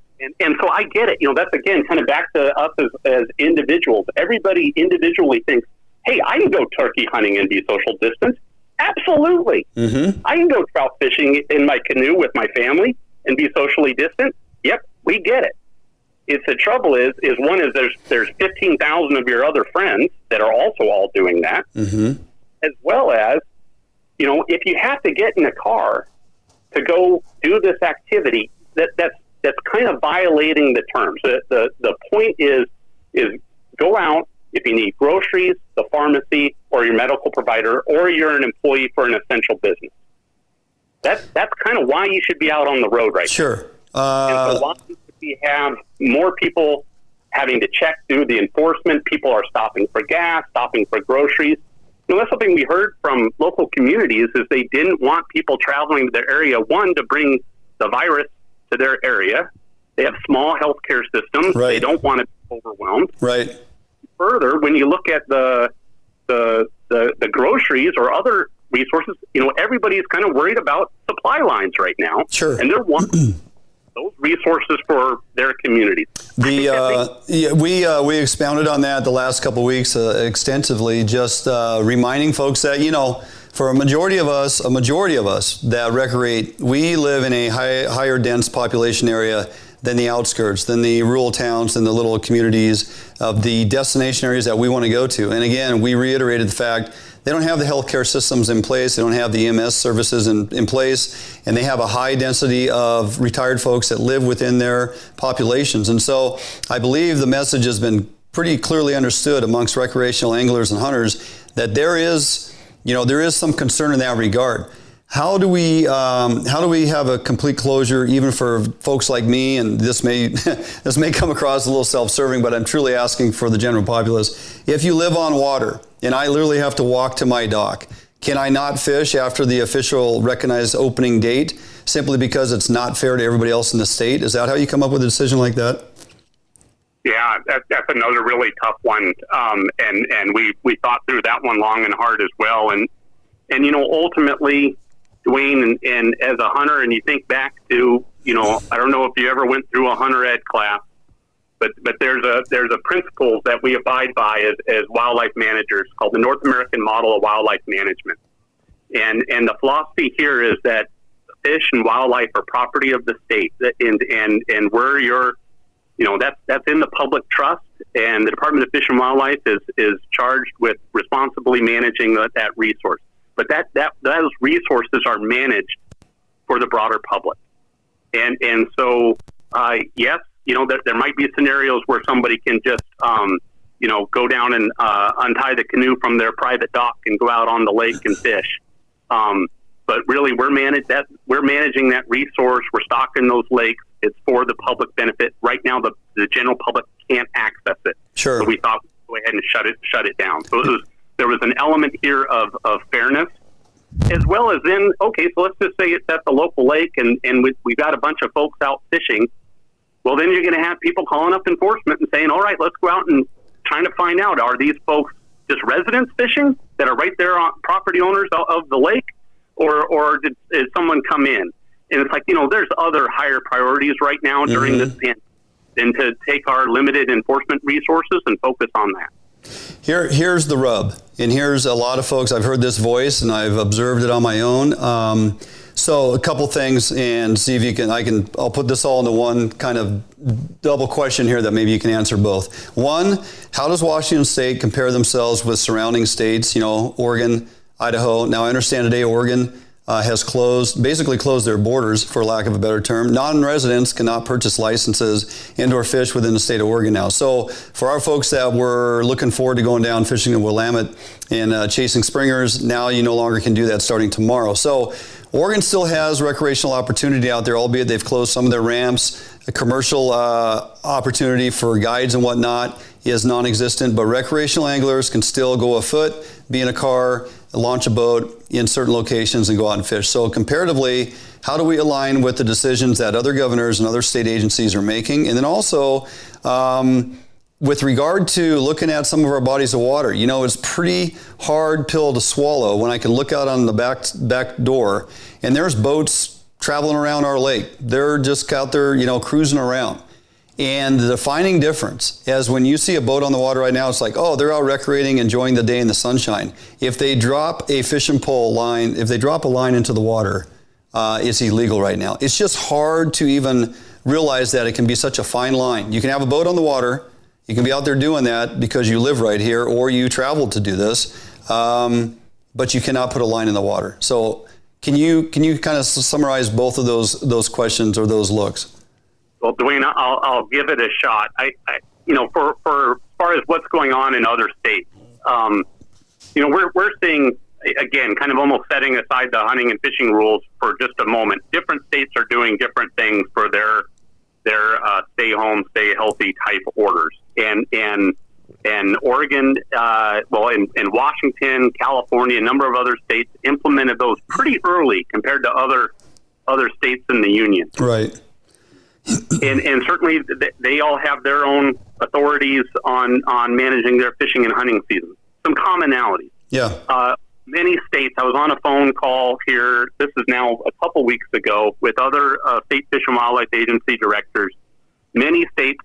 so I get it. That's, again, kind of back to us as individuals. Everybody individually thinks, hey, I can go turkey hunting and be social distance. Absolutely. Mm-hmm. I can go trout fishing in my canoe with my family and be socially distant. Yep, we get it. The trouble is one is there's 15,000 of your other friends that are also all doing that, mm-hmm. as well as, if you have to get in a car to go do this activity, that's kind of violating the terms. The point is go out if you need groceries, the pharmacy, or your medical provider, or you're an employee for an essential business. That's kind of why you should be out on the road right now. Sure. And so why we have more people having to check through the enforcement. People are stopping for gas, stopping for groceries. That's something we heard from local communities is they didn't want people traveling to their area, one, to bring the virus to their area. They have small healthcare systems. Right. They don't want to be overwhelmed. Right. Further, when you look at the groceries or other resources, everybody's kind of worried about supply lines right now. Sure. And they're wanting those resources for their communities. We expounded on that the last couple of weeks extensively, just reminding folks that, For a majority of us that recreate, we live in a higher dense population area than the outskirts, than the rural towns, than the little communities of the destination areas that we want to go to. And again, we reiterated the fact they don't have the healthcare systems in place, they don't have the EMS services in place, and they have a high density of retired folks that live within their populations. And so I believe the message has been pretty clearly understood amongst recreational anglers and hunters that there is some concern in that regard. How do we have a complete closure, even for folks like me? And this may come across a little self-serving, but I'm truly asking for the general populace. If you live on water, and I literally have to walk to my dock, can I not fish after the official recognized opening date simply because it's not fair to everybody else in the state? Is that how you come up with a decision like that? Yeah, that's another really tough one, and we thought through that one long and hard as well. And ultimately, Dwayne, and as a hunter, and you think back to, I don't know if you ever went through a hunter ed class, but there's a principle that we abide by as wildlife managers called the North American Model of Wildlife Management. And the philosophy here is that fish and wildlife are property of the state, and where you're, that's in the public trust, and the Department of Fish and Wildlife is charged with responsibly managing that resource. But those resources are managed for the broader public. And so, yes, there might be scenarios where somebody can just, go down and untie the canoe from their private dock and go out on the lake and fish. But really, we're managing that resource. We're stocking those lakes. It's for the public benefit. Right now, the general public can't access it. Sure. So we thought we'd go ahead and shut it down. So there was an element here of fairness, as well as then, okay, so let's just say it's at the local lake and we've got a bunch of folks out fishing. Well, then you're going to have people calling up enforcement and saying, all right, let's go out and trying to find out, are these folks just residents fishing that are right there on property owners of the lake, or did someone come in? And it's like, there's other higher priorities right now during this pandemic than to take our limited enforcement resources and focus on that. Here's the rub, and here's a lot of folks. I've heard this voice, and I've observed it on my own. So a couple things, and see if you can. I'll put this all into one kind of double question here that maybe you can answer both. One, how does Washington State compare themselves with surrounding states? Oregon, Idaho. Now I understand today Oregon has basically closed their borders, for lack of a better term. Non-residents cannot purchase licenses and/or fish within the state of Oregon now. So for our folks that were looking forward to going down fishing in Willamette and chasing springers, now you no longer can do that starting tomorrow. So Oregon still has recreational opportunity out there, albeit they've closed some of their ramps. A commercial opportunity for guides and whatnot is non-existent, but recreational anglers can still go afoot, be in a car, launch a boat in certain locations and go out and fish. So comparatively, how do we align with the decisions that other governors and other state agencies are making? And then also, with regard to looking at some of our bodies of water, it's pretty hard pill to swallow when I can look out on the back door and there's boats traveling around our lake. They're just out there, cruising around. And the defining difference is when you see a boat on the water right now, it's like, oh, they're out recreating, enjoying the day in the sunshine. If they drop a fishing pole line, if they drop a line into the water, it's illegal right now. It's just hard to even realize that it can be such a fine line. You can have a boat on the water. You can be out there doing that because you live right here or you traveled to do this, but you cannot put a line in the water. So can you kind of summarize both of those questions or those looks? Well, Dwayne, I'll give it a shot. For as far as what's going on in other states, we're seeing, again, kind of almost setting aside the hunting and fishing rules for just a moment. Different states are doing different things for their stay home, stay healthy type orders. And Oregon, in Washington, California, a number of other states implemented those pretty early compared to other states in the union. Right. And certainly they all have their own authorities on managing their fishing and hunting season. Some commonalities. Yeah. Many states, I was on a phone call here, this is now a couple weeks ago, with other state Fish and Wildlife Agency directors. Many states,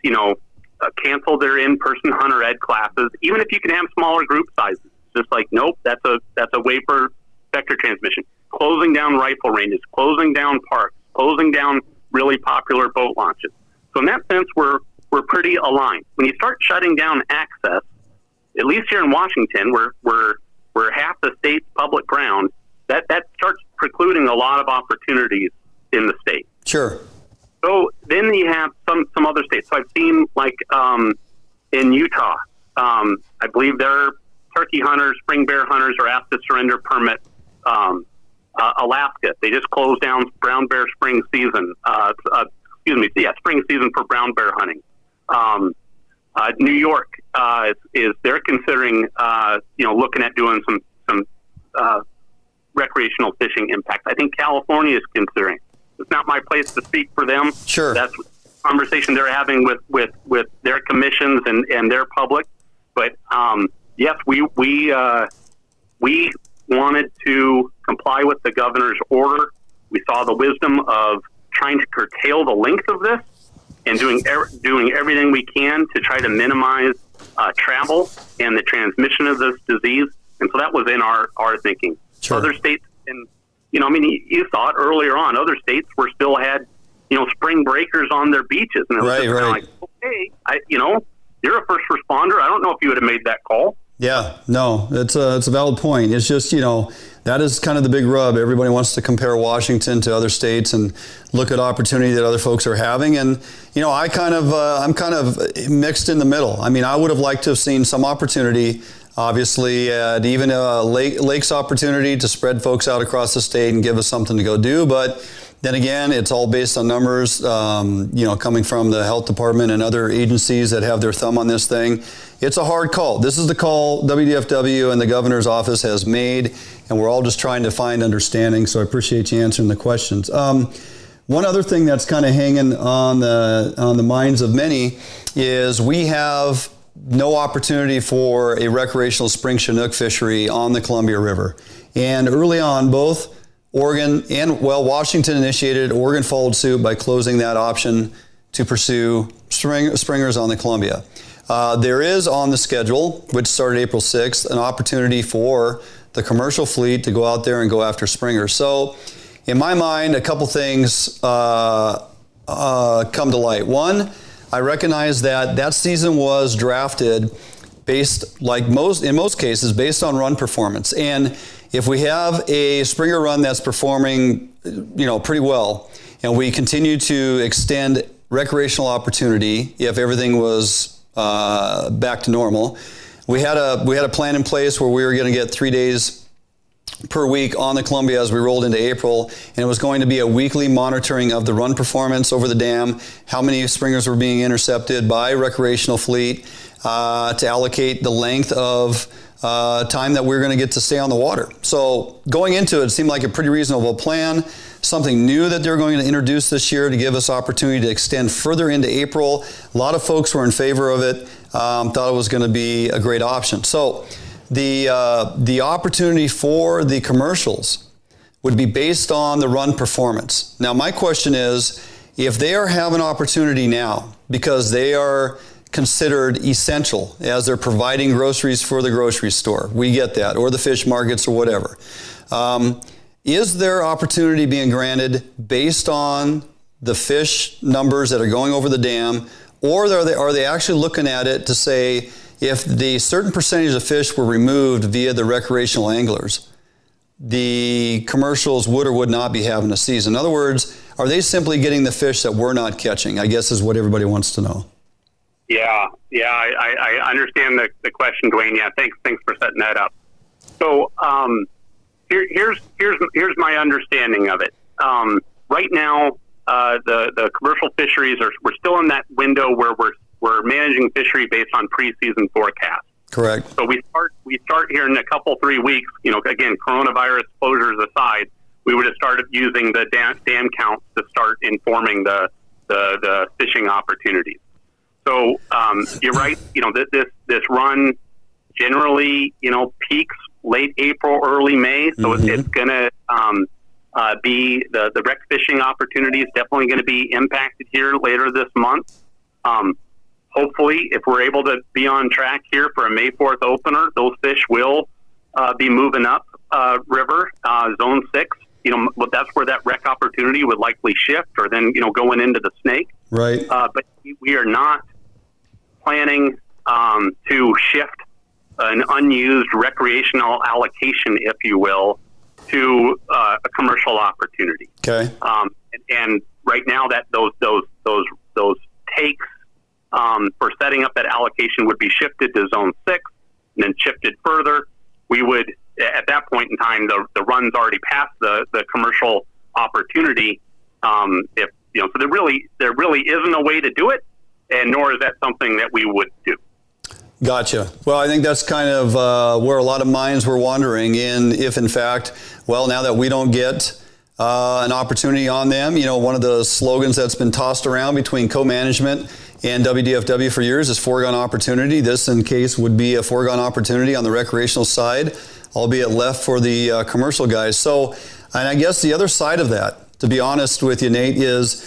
cancel their in-person hunter ed classes, even if you can have smaller group sizes. Just like, nope, that's a way for vector transmission, closing down rifle ranges, closing down parks, closing down really popular boat launches. So in that sense, we're pretty aligned. When you start shutting down access, at least here in Washington, we're half the state's public ground, that starts precluding a lot of opportunities in the state. Sure. So then you have some other states. So I've seen, like, in Utah, I believe their turkey hunters, spring bear hunters are asked to surrender permit. Alaska, they just closed down brown bear spring season. Spring season for brown bear hunting. New York is they're considering looking at doing some recreational fishing impacts. I think California is considering. It's not my place to speak for them. Sure, that's a conversation they're having with their commissions and their public. But yes, we wanted to comply with the governor's order. We saw the wisdom of trying to curtail the length of this and doing everything we can to try to minimize travel and the transmission of this disease. And so that was in our thinking. Sure. Other states, and you saw it earlier on. Other states still had spring breakers on their beaches, and it was just like, okay, you're a first responder. I don't know if you would have made that call. Yeah, no, it's a valid point. It's just, that is kind of the big rub. Everybody wants to compare Washington to other states and look at opportunity that other folks are having. And, I'm kind of mixed in the middle. I mean, I would have liked to have seen some opportunity, obviously, even a Lake's opportunity to spread folks out across the state and give us something to go do. But then again, it's all based on numbers, coming from the health department and other agencies that have their thumb on this thing. It's a hard call. This is the call WDFW and the governor's office has made, and we're all just trying to find understanding. So I appreciate you answering the questions. One other thing that's kind of hanging on the minds of many is we have no opportunity for a recreational spring Chinook fishery on the Columbia River. And early on, both Oregon and, Washington initiated, Oregon followed suit by closing that option to pursue springers on the Columbia. There is on the schedule, which started April 6th, an opportunity for the commercial fleet to go out there and go after springers. So in my mind, a couple things come to light. One, I recognize that season was drafted based, in most cases, based on run performance. And if we have a springer run that's performing, pretty well, and we continue to extend recreational opportunity, if everything was back to normal, we had a plan in place where we were going to get 3 days per week on the Columbia as we rolled into April, and it was going to be a weekly monitoring of the run performance over the dam, how many springers were being intercepted by recreational fleet, to allocate the length of time that we're going to get to stay on the water. So going into it seemed like a pretty reasonable plan, something new that they're going to introduce this year to give us opportunity to extend further into April. A lot of folks were in favor of it, thought it was going to be a great option. So the opportunity for the commercials would be based on the run performance. Now, my question is, if they are having opportunity now because they are considered essential as they're providing groceries for the grocery store, we get that, or the fish markets or whatever. Is there opportunity being granted based on the fish numbers that are going over the dam, or are they actually looking at it to say, if the certain percentage of fish were removed via the recreational anglers, the commercials would or would not be having a season? In other words, are they simply getting the fish that we're not catching? I guess is what everybody wants to know. Yeah, I understand the question, Dwayne. Yeah, thanks for setting that up. So here's my understanding of it. Right now, the commercial fisheries we're still in that window where we're managing fishery based on preseason forecasts. Correct. So we start here in a couple 3 weeks. Again, coronavirus closures aside, we would have started using the dam counts to start informing the fishing opportunities. So you're right. This run generally peaks late April, early May. So it's going to be the rec fishing opportunity is definitely going to be impacted here later this month. Hopefully, if we're able to be on track here for a May 4th opener, those fish will be moving up River, Zone 6, that's where that wreck opportunity would likely shift, or then, going into the Snake. Right. But we are not planning to shift an unused recreational allocation, if you will, to a commercial opportunity. Okay. And right now, that those takes for setting up that allocation would be shifted to Zone 6, and then shifted further. We would, at that point in time, the run's already past the commercial opportunity. So there really isn't a way to do it, and nor is that something that we would do. Gotcha. Well, I think that's kind of where a lot of minds were wondering in if, in fact, well, now that we don't get an opportunity on them, one of the slogans that's been tossed around between co-management and WDFW for years is foregone opportunity. This, in case, would be a foregone opportunity on the recreational side, albeit left for the commercial guys. So, and I guess the other side of that, to be honest with you, Nate, is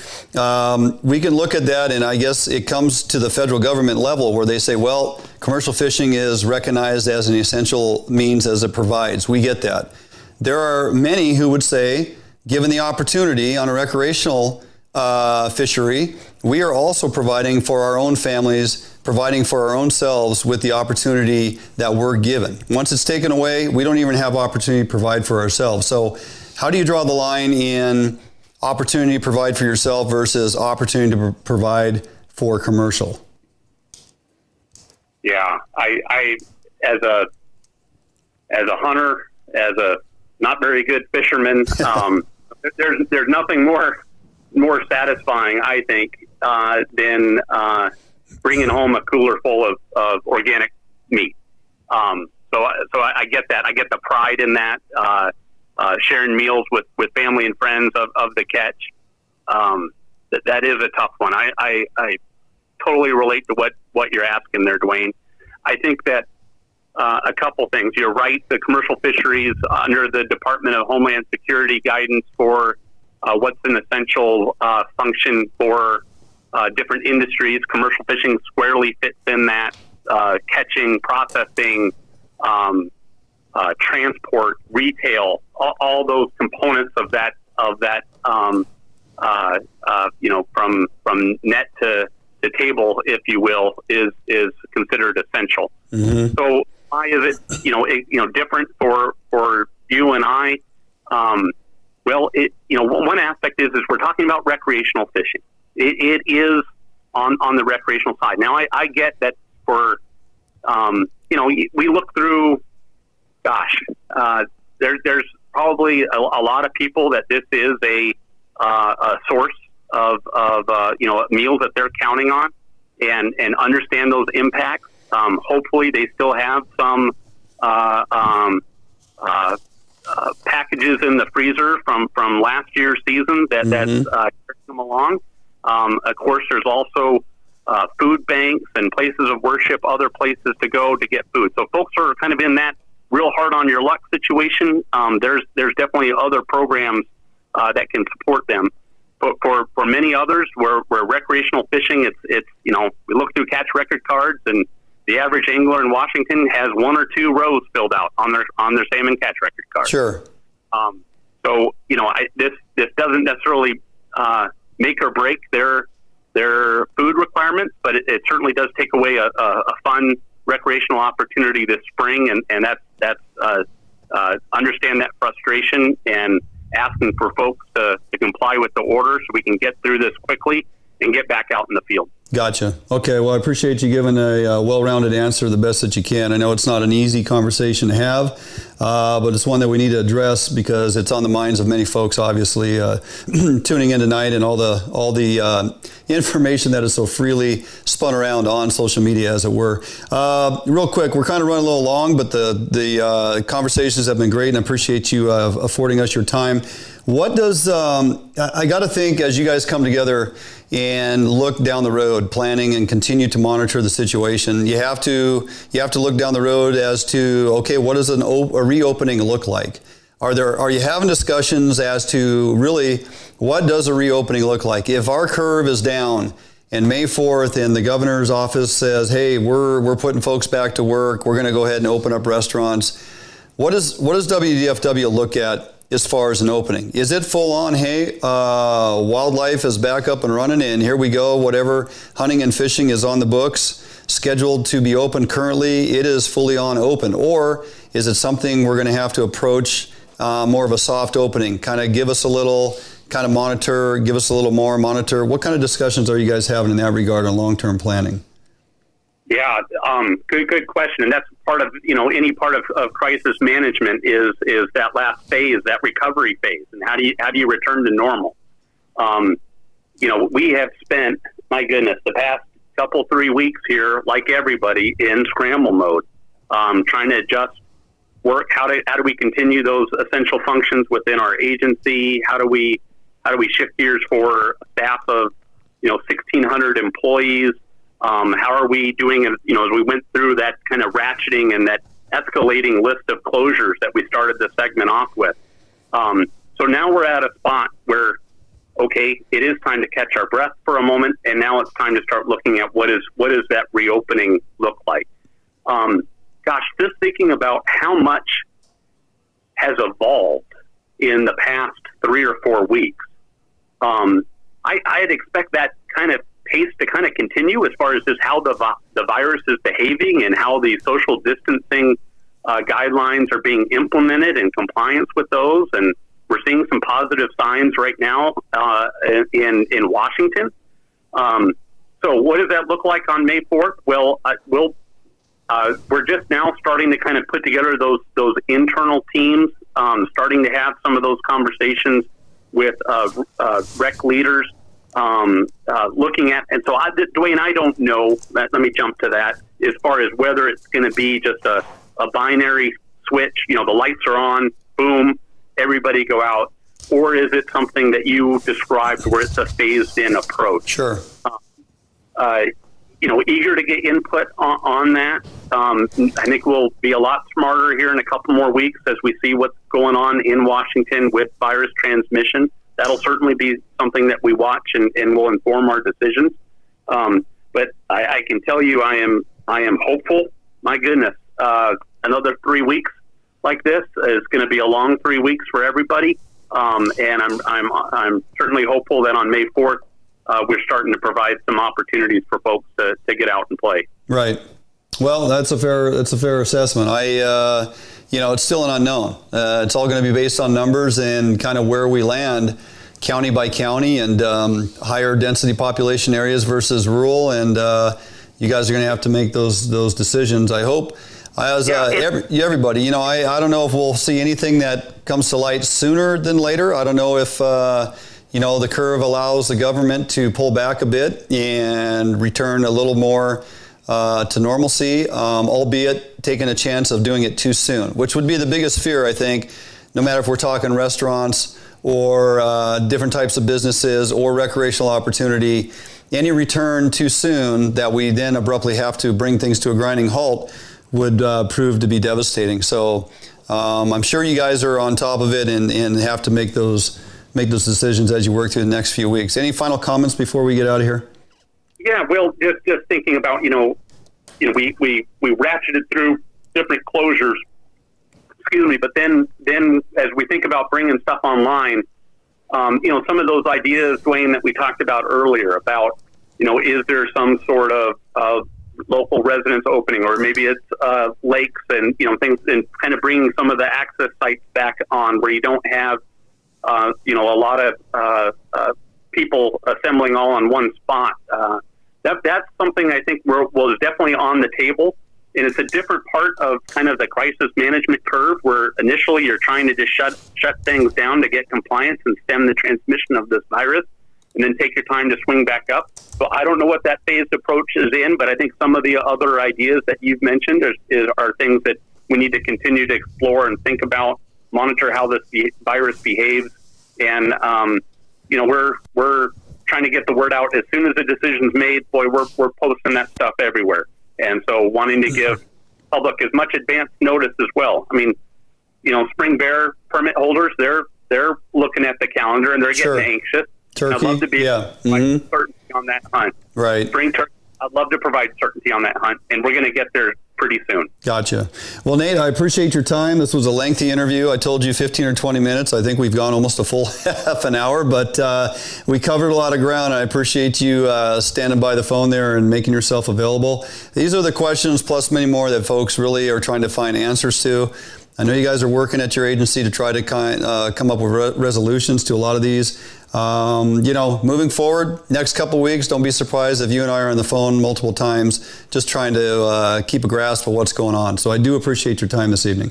we can look at that, and I guess it comes to the federal government level where they say, well, commercial fishing is recognized as an essential means as it provides. We get that. There are many who would say, given the opportunity on a recreational fishery, we are also providing for our own families, providing for our own selves with the opportunity that we're given. Once it's taken away, we don't even have opportunity to provide for ourselves. So how do you draw the line in opportunity to provide for yourself versus opportunity to provide for commercial? Yeah, I as a hunter, as a not very good fisherman, there's nothing more satisfying, I think, than bringing home a cooler full of organic meat. So I get that. I get the pride in that. Sharing meals with family and friends of the catch. That is a tough one. I totally relate to what you're asking there, Dwayne. I think that a couple things. You're right. The commercial fisheries under the Department of Homeland Security guidance for what's an essential function for different industries. Commercial fishing squarely fits in that. Catching, processing, transport, retail, all those components of that from net to table, if you will, is considered essential. Mm-hmm. So why is it different for you and I? Well, one aspect is we're talking about recreational fishing. It is on the recreational side. Now, I get that for we look through. Gosh, there's probably a lot of people that this is a source of meals that they're counting on, and understand those impacts. Hopefully, they still have some packages in the freezer from last year's season that's carrying them along. Of course, there's also food banks and places of worship, other places to go to get food. So folks are kind of in that real hard on your luck situation. There's definitely other programs that can support them. But for many others, where recreational fishing, it's we look through catch record cards, and the average angler in Washington has one or two rows filled out on their salmon catch record card. Sure. So this doesn't necessarily make or break their food requirements, but it certainly does take away a fun recreational opportunity this spring, and that's understand that frustration and asking for folks to comply with the order so we can get through this quickly and get back out in the field. Gotcha. Okay. Well, I appreciate you giving a well-rounded answer the best that you can. I know it's not an easy conversation to have, but it's one that we need to address because it's on the minds of many folks, obviously, tuning in tonight, and all the information that is so freely spun around on social media, as it were. Real quick, we're kind of running a little long, but the conversations have been great, and I appreciate you affording us your time. What does, I got to think, as you guys come together and look down the road, planning and continue to monitor the situation, you have to look down the road as to, okay, what does a reopening look like? Are you having discussions as to really what does a reopening look like? If our curve is down and May 4th and the governor's office says, hey, we're putting folks back to work, we're going to go ahead and open up restaurants, What does WDFW look at as far as an opening? Is it full on, hey, wildlife is back up and running and here we go, whatever hunting and fishing is on the books, scheduled to be open currently, it is fully on open? Or is it something we're going to have to approach more of a soft opening? Kind of give us a little, kind of monitor, give us a little more, monitor. What kind of discussions are you guys having in that regard on long-term planning? Yeah, good question. And that's part of, any part of crisis management is that last phase, that recovery phase. And how do you return to normal? We have spent, my goodness, the past 3 weeks here, like everybody, in scramble mode, trying to adjust work. How do we continue those essential functions within our agency? How do we shift gears for a staff of 1,600 employees? How are we doing it, as we went through that kind of ratcheting and that escalating list of closures that we started the segment off with? So now we're at a spot where, okay, it is time to catch our breath for a moment, and now it's time to start looking at what does that reopening look like? Just thinking about how much has evolved in the past 3 or 4 weeks, I'd expect that kind of pace to kind of continue as far as just how the virus is behaving and how the social distancing guidelines are being implemented and compliance with those. And we're seeing some positive signs right now in Washington. So what does that look like on May 4th? Well, we're just now starting to kind of put together those internal teams, starting to have some of those conversations with rec leaders, looking at, and so Dwayne, I don't know, let me jump to that, as far as whether it's going to be just a binary switch, the lights are on, boom, everybody go out, or is it something that you described where it's a phased in approach? Sure. Eager to get input on that. I think we'll be a lot smarter here in a couple more weeks as we see what's going on in Washington with virus transmission. That'll certainly be something that we watch and will inform our decisions. But I can tell you, I am hopeful. My goodness, another 3 weeks like this is going to be a long 3 weeks for everybody. And I'm certainly hopeful that on May 4th, we're starting to provide some opportunities for folks to get out and play. Right. Well, that's a fair assessment. It's still an unknown. It's all going to be based on numbers and kind of where we land county by county and higher density population areas versus rural. And you guys are going to have to make those decisions, I hope. Everybody, I don't know if we'll see anything that comes to light sooner than later. I don't know if, the curve allows the government to pull back a bit and return a little more to normalcy, albeit taking a chance of doing it too soon, which would be the biggest fear, I think, no matter if we're talking restaurants or different types of businesses or recreational opportunity. Any return too soon that we then abruptly have to bring things to a grinding halt would prove to be devastating. So I'm sure you guys are on top of it and have to make those decisions as you work through the next few weeks. Any final comments before we get out of here? Yeah, well, just thinking about, we ratcheted through different closures, but then as we think about bringing stuff online, some of those ideas, Dwayne, that we talked about earlier about, is there some sort of local residence opening, or maybe it's lakes and, things, and kind of bringing some of the access sites back on where you don't have, a lot of people assembling all on one spot. That's something I think is definitely on the table, and it's a different part of kind of the crisis management curve where initially you're trying to just shut things down to get compliance and stem the transmission of this virus, and then take your time to swing back up. So I don't know what that phased approach is in, but I think some of the other ideas that you've mentioned are things that we need to continue to explore and think about, monitor how this virus behaves, and we're trying to get the word out as soon as the decision's made. Boy, we're posting that stuff everywhere, and so wanting to give public as much advance notice as well. I mean, spring bear permit holders, they're looking at the calendar and they're getting anxious. Turkey, I'd love to be certainty on that hunt. Right. Spring turkey, I'd love to provide certainty on that hunt, and we're going to get there pretty soon. Gotcha. Well, Nate, I appreciate your time. This was a lengthy interview. I told you 15 or 20 minutes. I think we've gone almost a full half an hour, but we covered a lot of ground. I appreciate you standing by the phone there and making yourself available. These are the questions plus many more that folks really are trying to find answers to. I know you guys are working at your agency to try to come up with resolutions to a lot of these. Moving forward, next couple weeks, don't be surprised if you and I are on the phone multiple times, just trying to keep a grasp of what's going on. So I do appreciate your time this evening.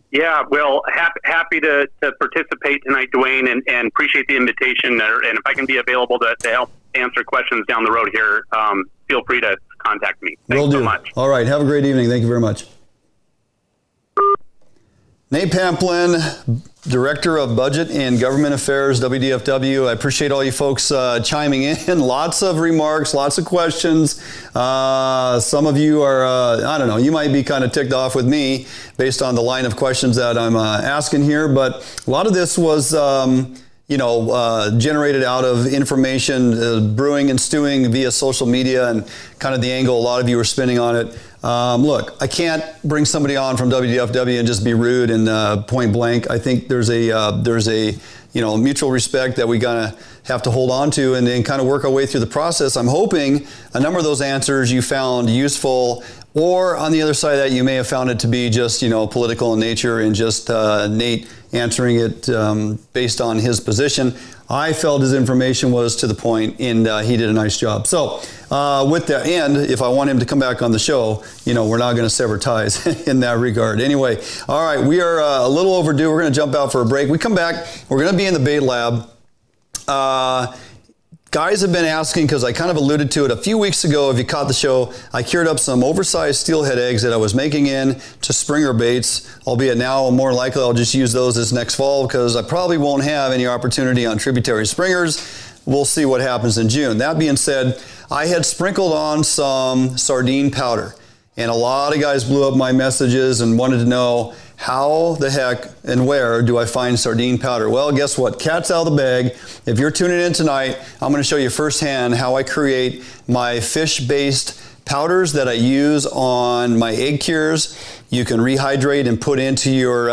Yeah, well, happy to participate tonight, Dwayne, and appreciate the invitation. And if I can be available to help answer questions down the road here, feel free to contact me. Thanks so much. All right. Have a great evening. Thank you very much. Nate Pampling, Director of Budget and Government Affairs, WDFW. I appreciate all you folks chiming in. Lots of remarks, lots of questions. Some of you are, I don't know, you might be kind of ticked off with me based on the line of questions that I'm asking here, but a lot of this was generated out of information brewing and stewing via social media and kind of the angle a lot of you are spinning on it. Look, I can't bring somebody on from WDFW and just be rude and point blank. I think there's a mutual respect that we gotta have to hold on to and then kind of work our way through the process. I'm hoping a number of those answers you found useful, or on the other side of that, you may have found it to be just, political in nature and just Nate answering it based on his position. I felt his information was to the point, and he did a nice job. So with that, and if I want him to come back on the show, we're not going to sever ties in that regard. Anyway, all right, we are a little overdue. We're going to jump out for a break. We come back, we're going to be in the bait lab. Guys have been asking, because I kind of alluded to it a few weeks ago, if you caught the show, I cured up some oversized steelhead eggs that I was making in to Springer baits, albeit now more likely I'll just use those this next fall because I probably won't have any opportunity on tributary springers. We'll see what happens in June. That being said, I had sprinkled on some sardine powder, and a lot of guys blew up my messages and wanted to know how the heck and where do I find sardine powder? Well, guess what? Cat's out of the bag. If you're tuning in tonight, I'm going to show you firsthand how I create my fish-based powders that I use on my egg cures. You can rehydrate and put into your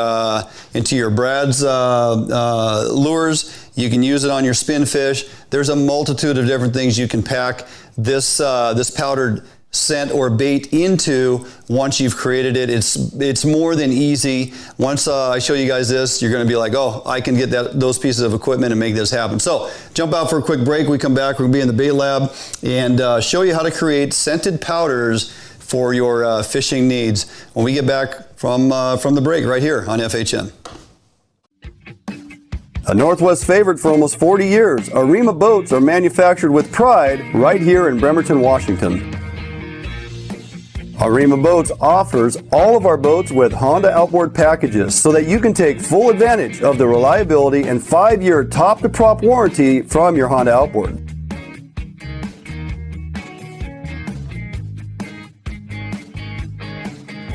Brad's lures. You can use it on your spin fish. There's a multitude of different things you can pack this powdered scent or bait into once you've created it. It's more than easy. Once I show you guys this, you're going to be like, oh, I can get those pieces of equipment and make this happen. So jump out for a quick break. We come back, we'll be in the bait lab and show you how to create scented powders for your fishing needs when we get back from the break right here on FHN. A Northwest favorite for almost 40 years, Arima boats are manufactured with pride right here in Bremerton, Washington. Arima Boats offers all of our boats with Honda outboard packages so that you can take full advantage of the reliability and 5-year top-to-prop warranty from your Honda outboard.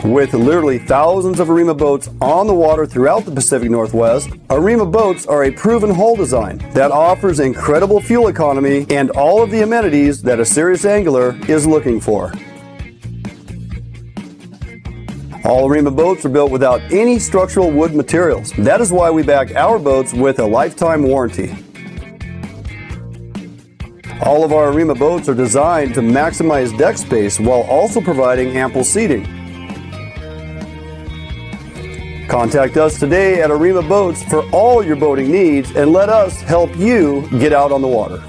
With literally thousands of Arima boats on the water throughout the Pacific Northwest, Arima boats are a proven hull design that offers incredible fuel economy and all of the amenities that a serious angler is looking for. All Arima boats are built without any structural wood materials. That is why we back our boats with a lifetime warranty. All of our Arima boats are designed to maximize deck space while also providing ample seating. Contact us today at Arima Boats for all your boating needs and let us help you get out on the water.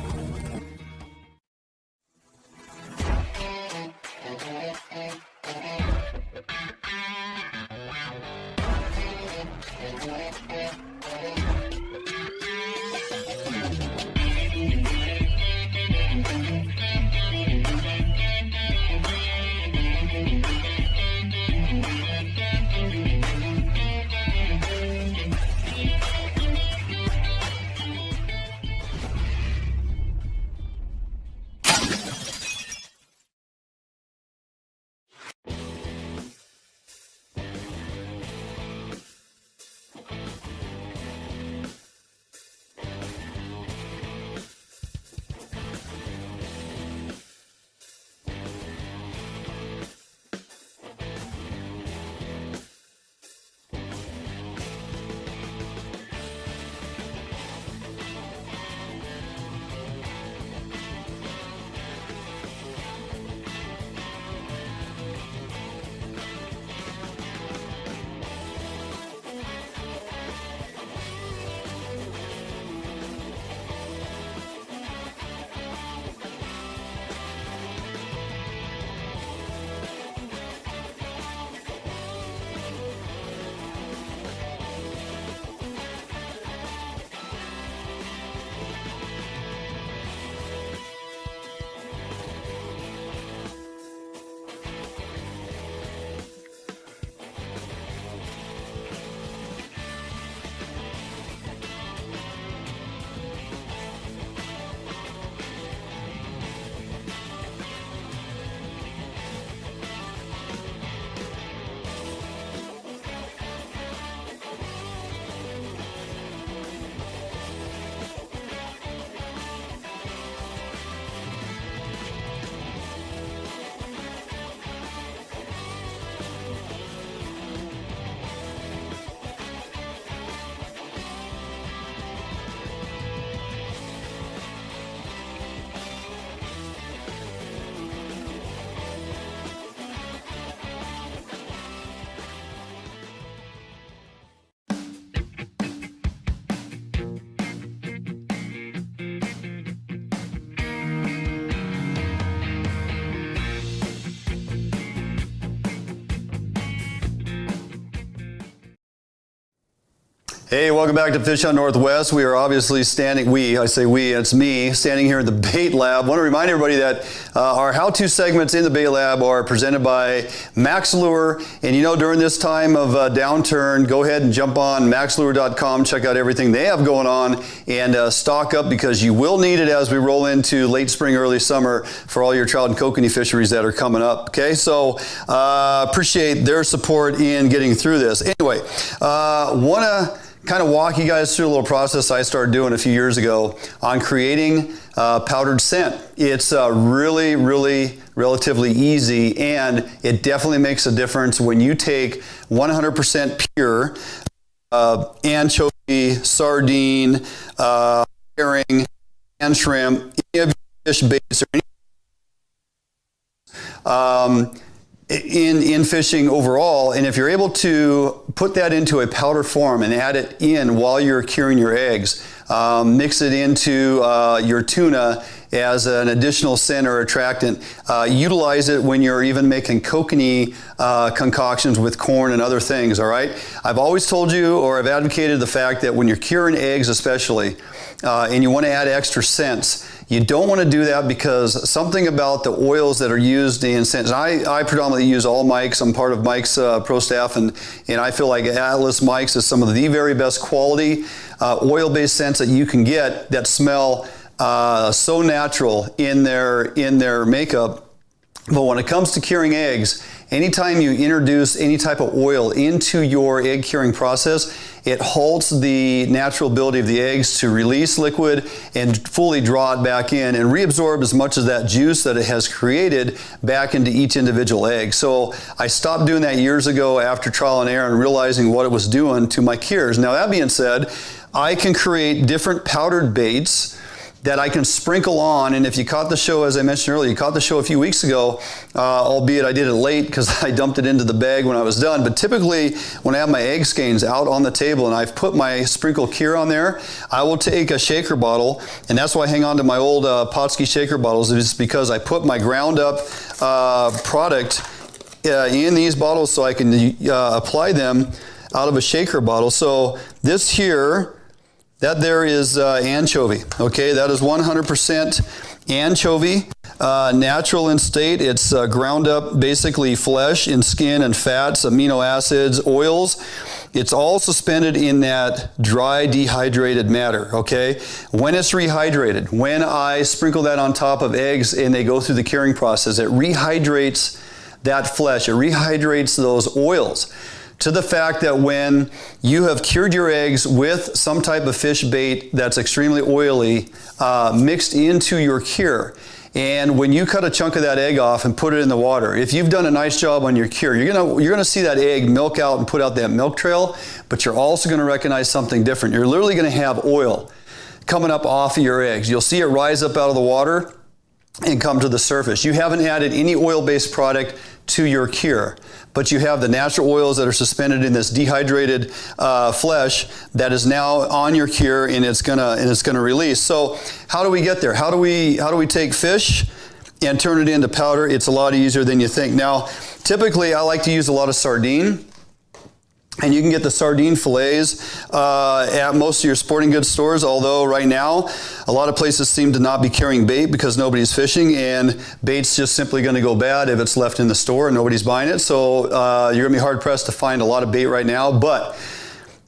Hey, welcome back to Fish on Northwest. We are obviously standing, it's me, standing here in the bait lab. I want to remind everybody that our how-to segments in the bait lab are presented by Max Lure. And during this time of downturn, go ahead and jump on maxlure.com, check out everything they have going on, and stock up because you will need it as we roll into late spring, early summer for all your trout and kokanee fisheries that are coming up. Okay, so appreciate their support in getting through this. Anyway, want to kind of walk you guys through a little process I started doing a few years ago on creating powdered scent. It's really, really relatively easy, and it definitely makes a difference when you take 100% pure anchovy, sardine, herring, and shrimp, any of your fish baits or any in fishing overall, and if you're able to put that into a powder form and add it in while you're curing your eggs, mix it into your tuna as an additional scent or attractant. Utilize it when you're even making kokanee concoctions with corn and other things, all right? I've always told you, or I've advocated the fact that when you're curing eggs especially, and you want to add extra scents, you don't want to do that because something about the oils that are used in scents, I predominantly use all mics. I'm part of Mike's pro staff, and I feel like Atlas mics is some of the very best quality oil-based scents that you can get that smell so natural in their makeup. But when it comes to curing eggs, anytime you introduce any type of oil into your egg curing process, it halts the natural ability of the eggs to release liquid and fully draw it back in and reabsorb as much of that juice that it has created back into each individual egg. So I stopped doing that years ago after trial and error and realizing what it was doing to my cures. Now that being said, I can create different powdered baits that I can sprinkle on, and if you caught the show, as I mentioned earlier, you caught the show a few weeks ago, albeit I did it late because I dumped it into the bag when I was done, but typically when I have my egg skeins out on the table and I've put my sprinkle cure on there, I will take a shaker bottle, and that's why I hang on to my old Pautzke shaker bottles, is because I put my ground up product in these bottles so I can apply them out of a shaker bottle. So this here, that there is anchovy, okay? That is 100% anchovy, natural in state. It's ground up, basically flesh and skin and fats, amino acids, oils. It's all suspended in that dry, dehydrated matter, okay? When it's rehydrated, when I sprinkle that on top of eggs and they go through the curing process, it rehydrates that flesh. It rehydrates those oils, to the fact that when you have cured your eggs with some type of fish bait that's extremely oily mixed into your cure, and when you cut a chunk of that egg off and put it in the water, if you've done a nice job on your cure, you're gonna see that egg milk out and put out that milk trail, but you're also gonna recognize something different. You're literally gonna have oil coming up off of your eggs. You'll see it rise up out of the water and come to the surface. You haven't added any oil-based product to your cure, but you have the natural oils that are suspended in this dehydrated flesh that is now on your cure, and it's gonna release. So how do we get there? How do we take fish and turn it into powder? It's a lot easier than you think. Now, typically I like to use a lot of sardine. And you can get the sardine fillets at most of your sporting goods stores, although right now a lot of places seem to not be carrying bait because nobody's fishing, and bait's just simply going to go bad if it's left in the store and nobody's buying it. So you're going to be hard pressed to find a lot of bait right now. But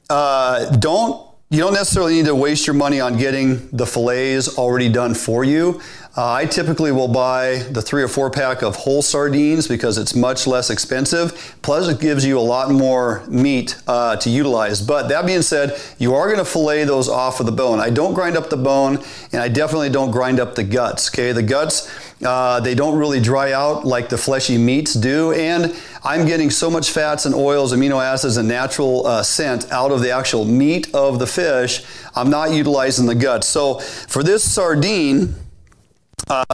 you don't necessarily need to waste your money on getting the fillets already done for you. I typically will buy the 3 or 4 pack of whole sardines because it's much less expensive. Plus it gives you a lot more meat to utilize. But that being said, you are going to fillet those off of the bone. I don't grind up the bone, and I definitely don't grind up the guts. Okay, the guts, they don't really dry out like the fleshy meats do, and I'm getting so much fats and oils, amino acids, and natural scent out of the actual meat of the fish, I'm not utilizing the guts. So for this sardine,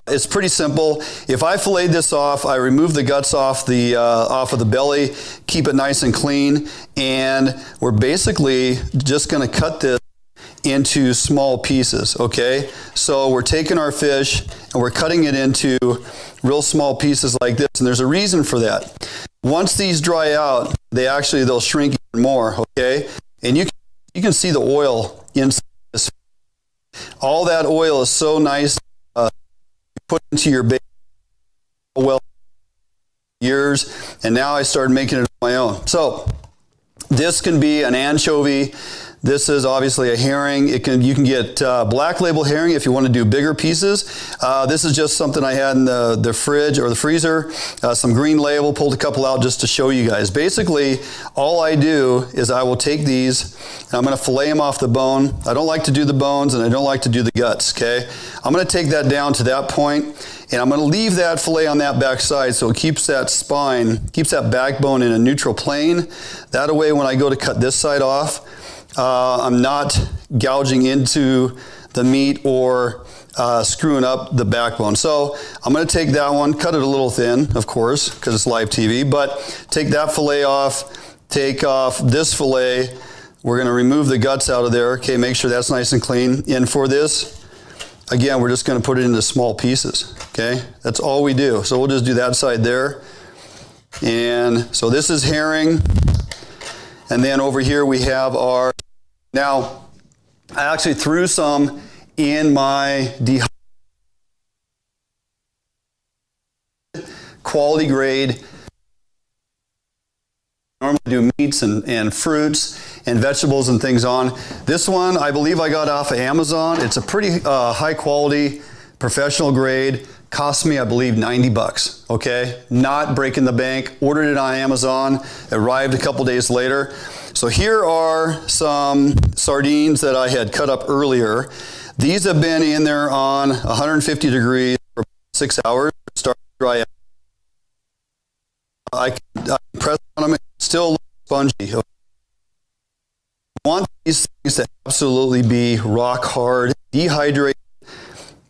it's pretty simple. If I filleted this off, I remove the guts off of the belly, keep it nice and clean, and we're basically just going to cut this into small pieces, okay? So we're taking our fish and we're cutting it into real small pieces like this, and there's a reason for that. Once these dry out, they'll shrink even more, okay? And you can You can see the oil inside this. All that oil is so nice put into your bacon well years, and now I started making it on my own. So this can be an anchovy. This is obviously a herring. You can get black label herring if you want to do bigger pieces. This is just something I had in the fridge or the freezer. Some green label, pulled a couple out just to show you guys. Basically, all I do is I will take these and I'm going to fillet them off the bone. I don't like to do the bones and I don't like to do the guts, okay? I'm going to take that down to that point and I'm going to leave that fillet on that back side so it keeps that spine, keeps that backbone in a neutral plane. That way when I go to cut this side off, I'm not gouging into the meat or screwing up the backbone. So I'm going to take that one, cut it a little thin, of course, because it's live TV, but take that fillet off, take off this fillet. We're going to remove the guts out of there. Okay, make sure that's nice and clean. And for this, again, we're just going to put it into small pieces. Okay, that's all we do. So we'll just do that side there. And so this is herring. And then over here we have our, now I actually threw some in my quality grade. Normally do meats and fruits and vegetables and things on. This one I believe I got off of Amazon. It's a pretty high quality professional grade. Cost me, I believe, 90 bucks, okay? Not breaking the bank. Ordered it on Amazon, arrived a couple days later. So here are some sardines that I had cut up earlier. These have been in there on 150 degrees for 6 hours. Start to dry out. I can press on them, it's still spongy. Okay? I want these things to absolutely be rock hard, dehydrated,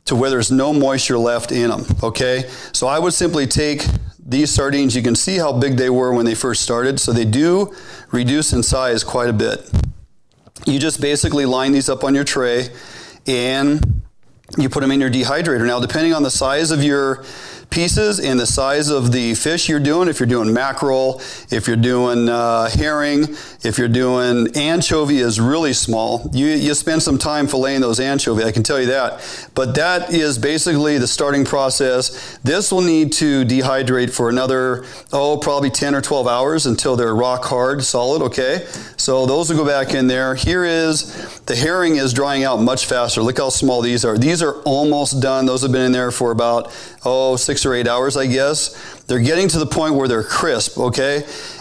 to where there's no moisture left in them, okay? So I would simply take these sardines. You can see how big they were when they first started, so they do reduce in size quite a bit. You just basically line these up on your tray and you put them in your dehydrator. Now, depending on the size of your pieces and the size of the fish you're doing, if you're doing mackerel, if you're doing herring, if you're doing anchovy is really small. You spend some time filleting those anchovy, I can tell you that. But that is basically the starting process. This will need to dehydrate for another, probably 10 or 12 hours until they're rock hard, solid, okay? So those will go back in there. Here is, the herring is drying out much faster. Look how small these are. These are almost done. Those have been in there for about, 6 or 8 hours, I guess. They're getting to the point where they're crisp, okay?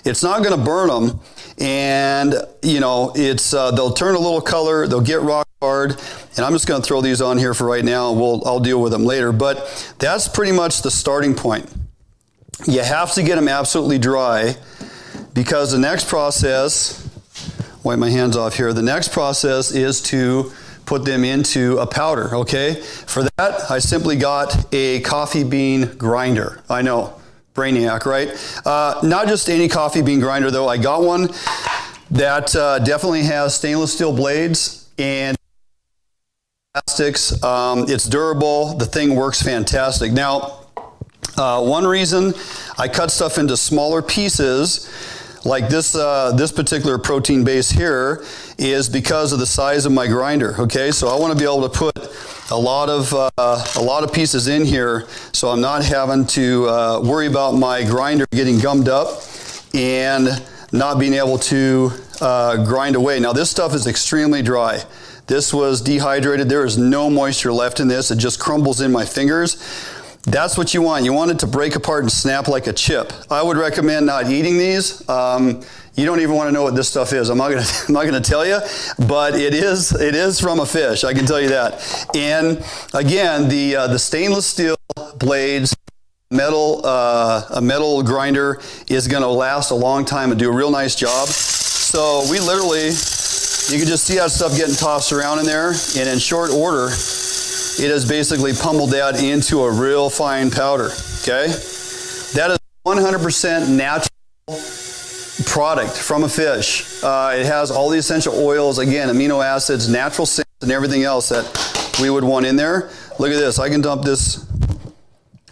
It's not gonna burn them, and it's they'll turn a little color, they'll get rock hard, and I'm just gonna throw these on here for right now. I'll deal with them later, but that's pretty much the starting point. You have to get them absolutely dry, because the next process, wipe my hands off here, the next process is to put them into a powder, okay? For that, I simply got a coffee bean grinder. I know, brainiac, right? Not just any coffee bean grinder though. I got one that definitely has stainless steel blades and plastics. It's durable. The thing works fantastic. Now, one reason I cut stuff into smaller pieces, like this particular protein base here, is because of the size of my grinder. Okay, so I want to be able to put a lot of pieces in here, so I'm not having to worry about my grinder getting gummed up and not being able to grind away. Now this stuff is extremely dry. This was dehydrated. There is no moisture left in this. It just crumbles in my fingers. That's what you want. You want it to break apart and snap like a chip. I would recommend not eating these. You don't even want to know what this stuff is. I'm not gonna tell you, but it is from a fish. I can tell you that. And again, the stainless steel blades, a metal grinder is going to last a long time and do a real nice job. So we literally, you can just see that stuff getting tossed around in there, and in short order, it has basically pummeled that into a real fine powder, okay? That is 100% natural product from a fish. It has all the essential oils, again, amino acids, natural scents, and everything else that we would want in there. Look at this. I can dump this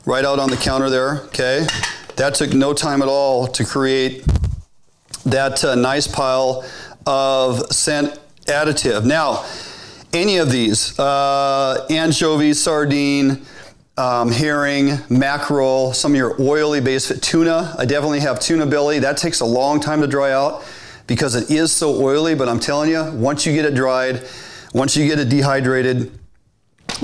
right out on the counter there, okay? That took no time at all to create that nice pile of scent additive. Now, any of these, anchovy, sardine, herring, mackerel, some of your oily base tuna. I definitely have tuna belly. That takes a long time to dry out because it is so oily, but I'm telling you, once you get it dried, once you get it dehydrated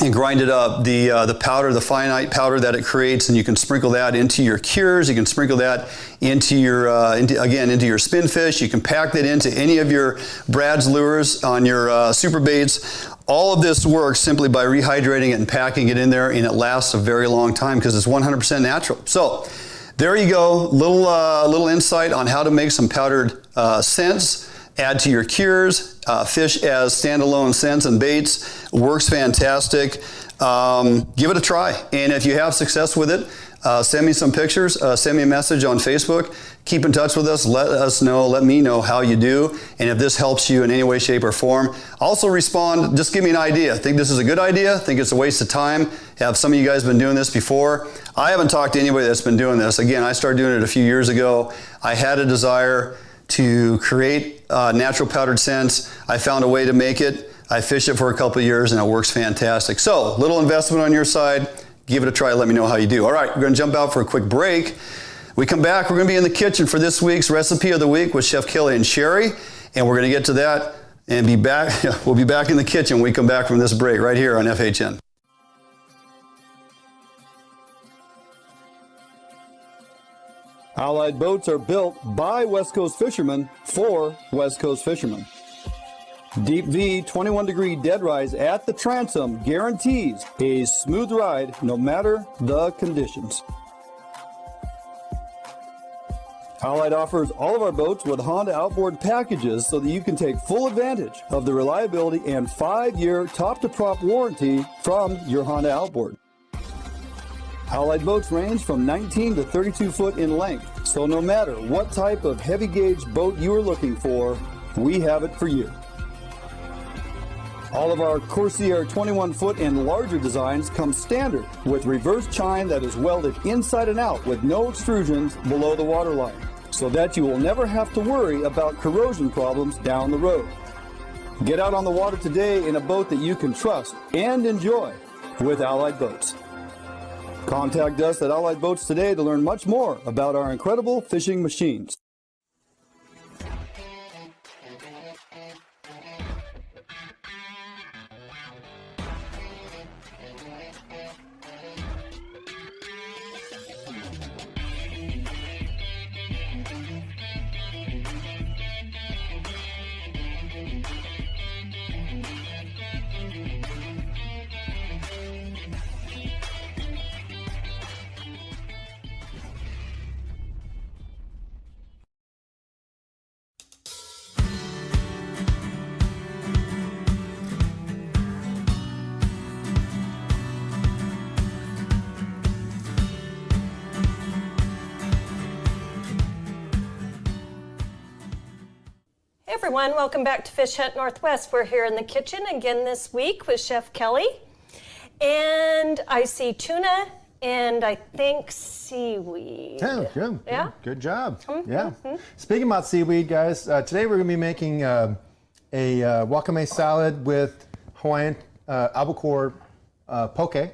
and grind it up, the powder, the finite powder that it creates, and you can sprinkle that into your cures, you can sprinkle that into your, into your spin fish, you can pack that into any of your Brad's lures on your super baits. All of this works simply by rehydrating it and packing it in there, and it lasts a very long time because it's 100% natural. So there you go, little insight on how to make some powdered scents. Add to your cures, fish as standalone scents and baits. Works fantastic. Give it a try. And if you have success with it, send me some pictures, send me a message on Facebook. Keep in touch with us. Let me know how you do. And if this helps you in any way, shape, or form, also respond. Just give me an idea. Think this is a good idea? Think it's a waste of time? Have some of you guys been doing this before? I haven't talked to anybody that's been doing this. Again, I started doing it a few years ago. I had a desire to create natural powdered scents. I found a way to make it. I fished it for a couple of years and it works fantastic. So, little investment on your side. Give it a try. Let me know how you do. All right, we're going to jump out for a quick break. We come back, we're going to be in the kitchen for this week's recipe of the week with Chef Kelly and Sheri, and we're going to get to that and be back. We'll be back in the kitchen when we come back from this break right here on FHN. Allied boats are built by West Coast fishermen for West Coast fishermen. Deep V 21-degree dead rise at the transom guarantees a smooth ride no matter the conditions. Allied offers all of our boats with Honda outboard packages so that you can take full advantage of the reliability and 5-year top-to-prop warranty from your Honda outboard. Allied boats range from 19 to 32 foot in length, so no matter what type of heavy gauge boat you are looking for, we have it for you. All of our Corsair 21 foot and larger designs come standard with reverse chine that is welded inside and out with no extrusions below the waterline, so that you will never have to worry about corrosion problems down the road. Get out on the water today in a boat that you can trust and enjoy with Allied Boats. Contact us at Allied Boats today to learn much more about our incredible fishing machines. Everyone, welcome back to Fish Hunt Northwest. We're here in the kitchen again this week with Chef Kelly. And I see tuna and I think seaweed. Yeah, good. Yeah? Good job. Yeah. Speaking about seaweed, guys, today we're going to be making a wakame salad with Hawaiian albacore poke.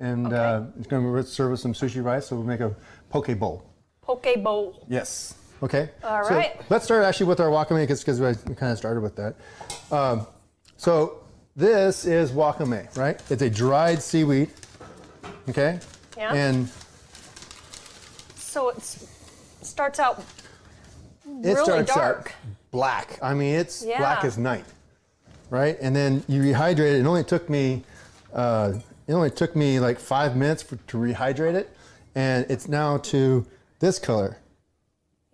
And it's going to serve with some sushi rice, so we'll make a poke bowl. Poke bowl. Yes. Okay. All so right. Let's start actually with our wakame because we kind of started with that. So this is wakame, right? It's a dried seaweed. Okay. Yeah. And so it starts out really dark. Out black. I mean, it's black as night, right? And then you rehydrate it. It only took me like 5 minutes to rehydrate it, and it's now to this color.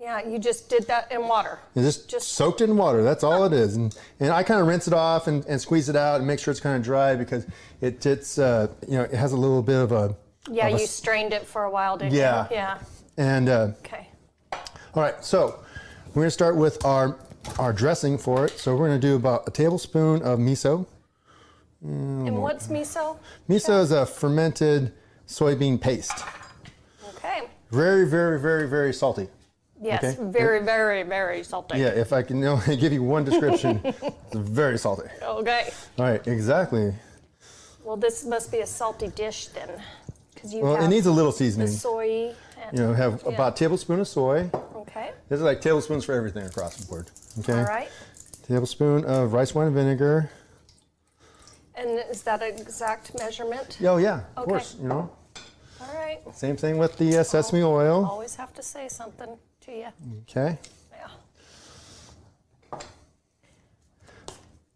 Yeah, you just did that in water. It's just soaked in water. That's all it is. And I kind of rinse it off and squeeze it out and make sure it's kind of dry because it has a little bit of a. Yeah, you strained it for a while, didn't you? Yeah. And okay. All right, so we're gonna start with our dressing for it. So we're gonna do about a tablespoon of miso. And what's miso? Miso is a fermented soybean paste. Okay. Very, very, very, very salty. Yes, Okay. very, very, very salty. Yeah, if I can only give you one description, it's very salty. Okay. All right, exactly. Well, this must be a salty dish then, because you Well, have it needs a little the seasoning. soy. And, You know, have yeah. about a tablespoon of soy. Okay. This is like tablespoons for everything across the board. Okay. All right. Tablespoon of rice wine vinegar. And is that an exact measurement? Oh yeah, of Okay. course. You know. All right. Same thing with the sesame oil. Always have to say something to you. Okay. Yeah.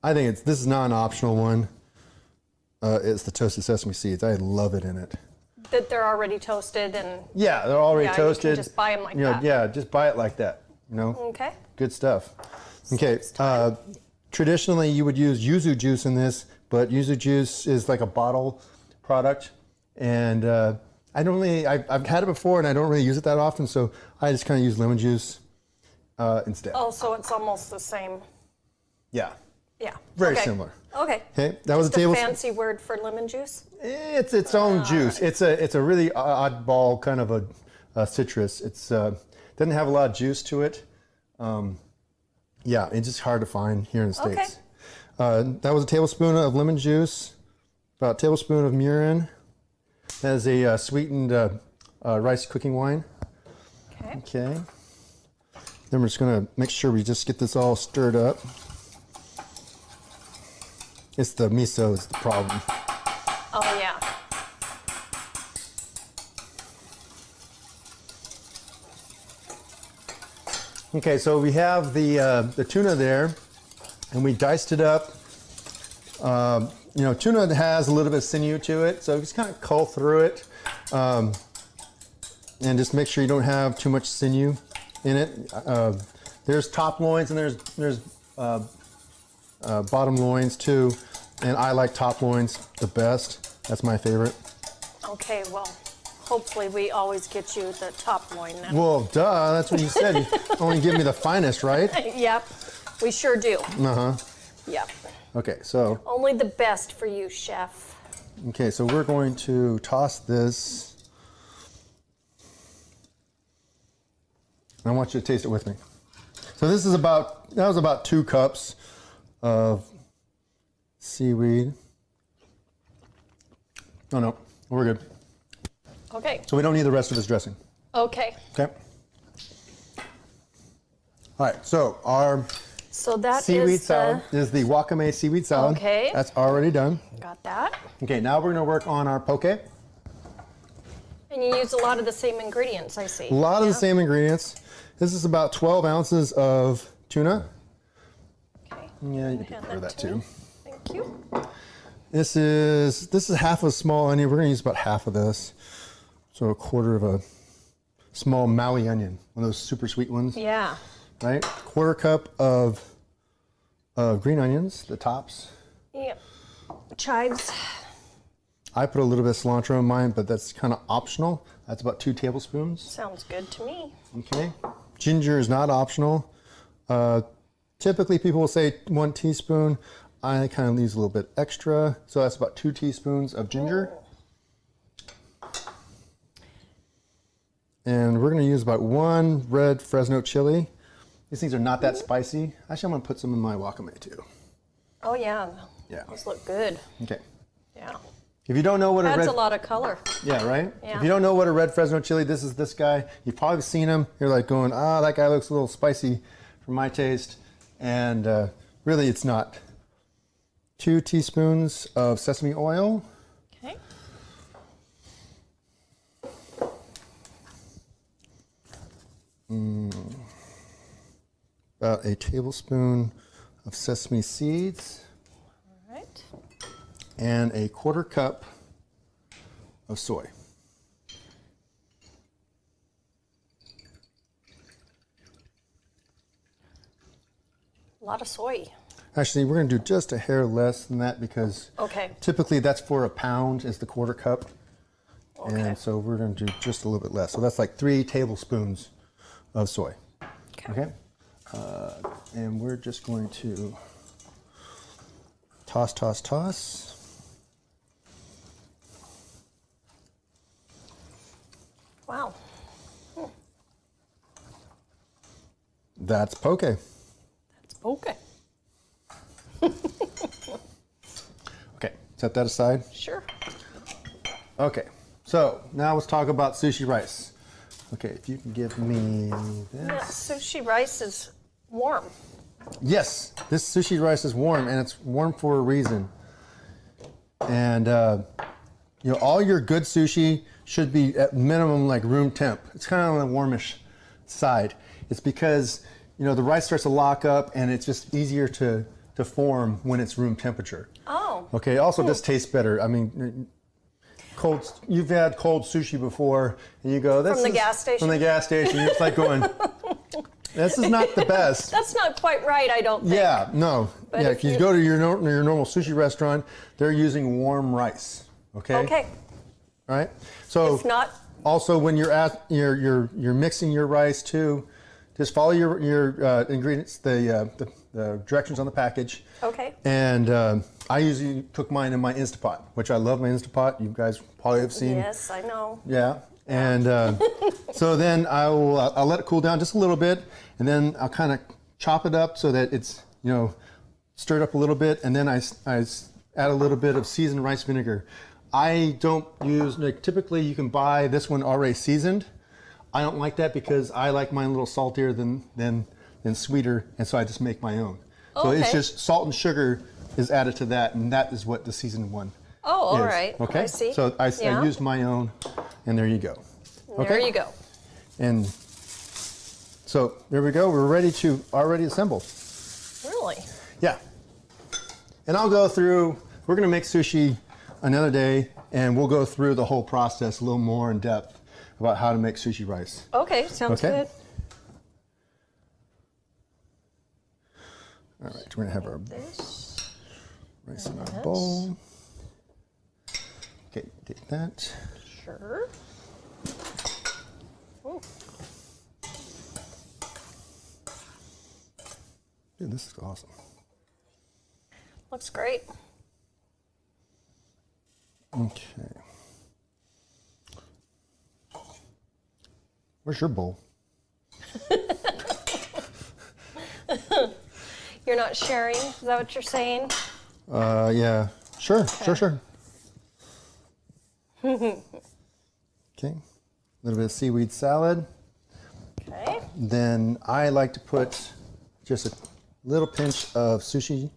I think this is not an optional one. It's the toasted sesame seeds. I love it in it. That they're already toasted and. Yeah, they're already Yeah, you toasted. can just buy 'em like You know, that. Yeah, just buy it like that. You know. Okay. Good stuff. Okay. Traditionally, you would use yuzu juice in this, but yuzu juice is like a bottle product, and I don't really. I've had it before, and I don't really use it that often, so I just kind of use lemon juice instead. Oh, so it's almost the same. Yeah. Yeah. Very Okay. similar. Okay. Okay, that was Just a table. fancy word for lemon juice. It's its own juice. It's a really oddball kind of a citrus. It's doesn't have a lot of juice to it. Yeah, it's just hard to find here in the States. That was a tablespoon of lemon juice, about a tablespoon of mirin. That is a sweetened rice cooking wine. Okay. Okay. Then we're just gonna make sure we just get this all stirred up. It's the miso is the problem. Oh yeah. Okay, so we have the tuna there, and we diced it up. You know, tuna has a little bit of sinew to it, so just kind of cull through it, and just make sure you don't have too much sinew in it. There's top loins and there's bottom loins too, and I like top loins the best. That's my favorite. Okay, well, hopefully we always get you the top loin then. Well, duh, that's what you said. You only give me the finest, right? Yep, we sure do. Uh-huh. Yep. Okay, so Only the best for you, chef. okay, so we're going to toss this. I want you to taste it with me. So this is that was about 2 cups of seaweed. Oh no, we're good. Okay. So we don't need the rest of this dressing. Okay. Okay. All right, so our So that seaweed is salad is the wakame seaweed salad. Okay. That's already done. Got that. Okay, now we're gonna work on our poke. A And you use a lot of the same ingredients, I see. lot of the Yeah? same ingredients. This is about 12 ounces of tuna. Okay. Yeah, you can Hand pour that to too. me. Thank you. This is half a small onion. We're gonna use about half of this. So a quarter of a small Maui onion, one of those super sweet ones. Yeah. Right? Quarter cup of green onions, the tops. Yep. Chives. I put a little bit of cilantro in mine, but that's kind of optional. That's about 2 tablespoons. Sounds good to me. Okay. Ginger is not optional. Typically people will say 1 teaspoon. I kind of leave a little bit extra. So that's about 2 teaspoons of ginger. And we're going to use about 1 red Fresno chili. These things are not that spicy. Actually, I'm going to put some in my wakame too. Oh yeah. Yeah. Those look good. Okay. Yeah. If you don't know what Adds a lot of color. Yeah, right? Yeah. If you don't know what a red Fresno chili, this is this guy. You've probably seen him. You're like going, that guy looks a little spicy for my taste. And really, it's not. 2 teaspoons of sesame oil. Okay. About a tablespoon of sesame seeds. All right. And a quarter cup of soy. A lot of soy. Actually, we're going to do just a hair less than that because Okay. typically that's for a pound is the quarter cup. Okay. And so we're going to do just a little bit less. So that's like 3 tablespoons of soy. Okay. And we're just going to toss, toss, toss. Wow. That's poke. That's poke. Okay, set that aside. Sure. Okay, so now let's talk about sushi rice. Okay, if you can give me this. Yeah, sushi rice is warm. Yes, this sushi rice is warm, and it's warm for a reason. And you know, all your good sushi should be at minimum like room temp. It's kind of on the warmish side. It's because, you know, the rice starts to lock up, and it's just easier to form when it's room temperature. Oh. Okay. Also, this tastes better. I mean, cold. You've had cold sushi before, and you go, "This From the is gas station." From the gas station. It's like going, "This is not the best." That's not quite right, I don't think. Yeah. No. But yeah. if If you go to your normal sushi restaurant, they're using warm rice. Okay. Okay. All right. So If not, also when you're mixing your rice too, just follow your ingredients, the directions on the package. okay. And I usually cook mine in my Instapot, which I love my Instapot. You guys probably have seen. Yes, I know. Yeah. And so then I'll let it cool down just a little bit, and then I'll kind of chop it up so that it's, you know, stirred up a little bit, and then I add a little bit of seasoned rice vinegar. I don't use, like, typically you can buy this one already seasoned. I don't like that because I like mine a little saltier than sweeter, and so I just make my own. So Okay. it's just salt and sugar is added to that, and that is what the seasoned one Oh, all is. right. Okay. I see. So I Yeah. used my own, and there you go. There you go. And so there we go. We're ready to already assemble. Really? Yeah. And I'll go through, we're going to make sushi another day, and we'll go through the whole process a little more in depth about how to make sushi rice. Okay, sounds Okay. good. All right, we're going to have our This. rice in our bowl. Okay, take that. Sure. Ooh. Dude, this is awesome. Looks great. Okay. Where's your bowl? You're not sharing? Is that what you're saying? Yeah. Sure, sure. Okay. A little bit of seaweed salad. Okay. Then I like to put just a little pinch of sushi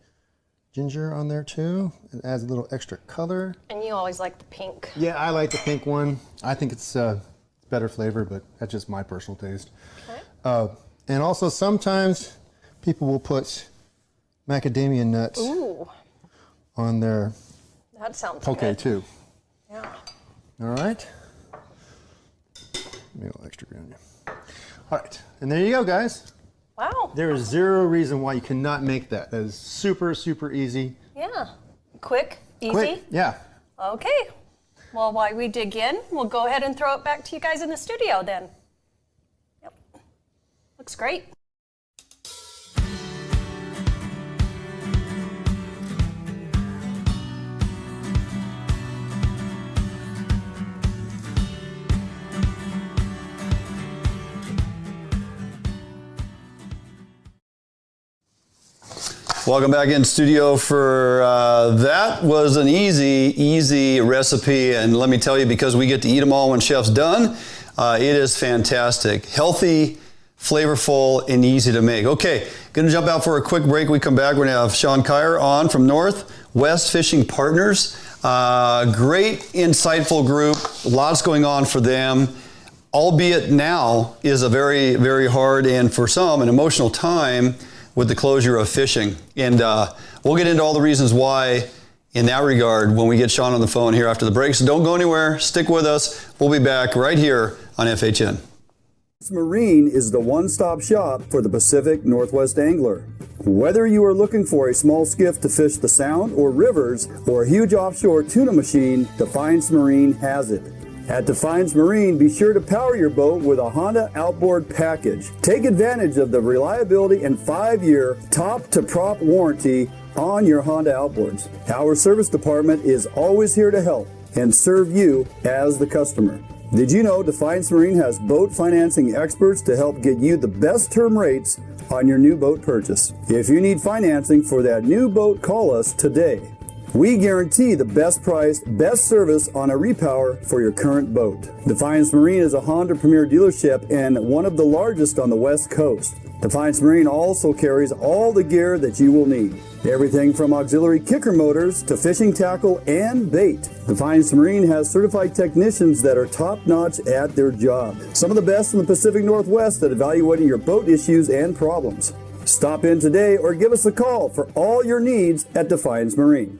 ginger on there too. It adds a little extra color. And you always like the pink. Yeah, I like the pink one. I think it's better flavor, but that's just my personal taste. Okay. And also sometimes people will put macadamia nuts Ooh, on their that sounds poke good. too. Yeah. All right. Maybe a little extra green. All right, and there you go, guys. Wow. There is zero reason why you cannot make that. That is super, super easy. Yeah. Quick, easy. Quick, yeah. Okay. Well, while we dig in, we'll go ahead and throw it back to you guys in the studio then. Yep. Looks great. Welcome back in studio for that was an easy recipe, and let me tell you, because we get to eat them all when Chef's done, it is fantastic, healthy, flavorful, and easy to make. Okay, gonna jump out for a quick break. We come back, we're gonna have Sean Kyer on from Northwest Fishing Partners. Great, insightful group, lots going on for them. Albeit now is a very, very hard and for some an emotional time with the closure of fishing. And we'll get into all the reasons why in that regard when we get Sean on the phone here after the break. So don't go anywhere. Stick with us. We'll be back right here on FHN. Marine is the one-stop shop for the Pacific Northwest angler. Whether you are looking for a small skiff to fish the Sound or rivers or a huge offshore tuna machine, Defiance Marine has it. At Defiance Marine, be sure to power your boat with a Honda outboard package. Take advantage of the reliability and 5-year top-to-prop warranty on your Honda outboards. Our service department is always here to help and serve you as the customer. Did you know Defiance Marine has boat financing experts to help get you the best term rates on your new boat purchase. If you need financing for that new boat, call us today. We guarantee the best price, best service on a repower for your current boat. Defiance Marine is a Honda Premier dealership and one of the largest on the West Coast. Defiance Marine also carries all the gear that you will need. Everything from auxiliary kicker motors to fishing tackle and bait. Defiance Marine has certified technicians that are top-notch at their job. Some of the best in the Pacific Northwest at evaluating your boat issues and problems. Stop in today or give us a call for all your needs at Defiance Marine.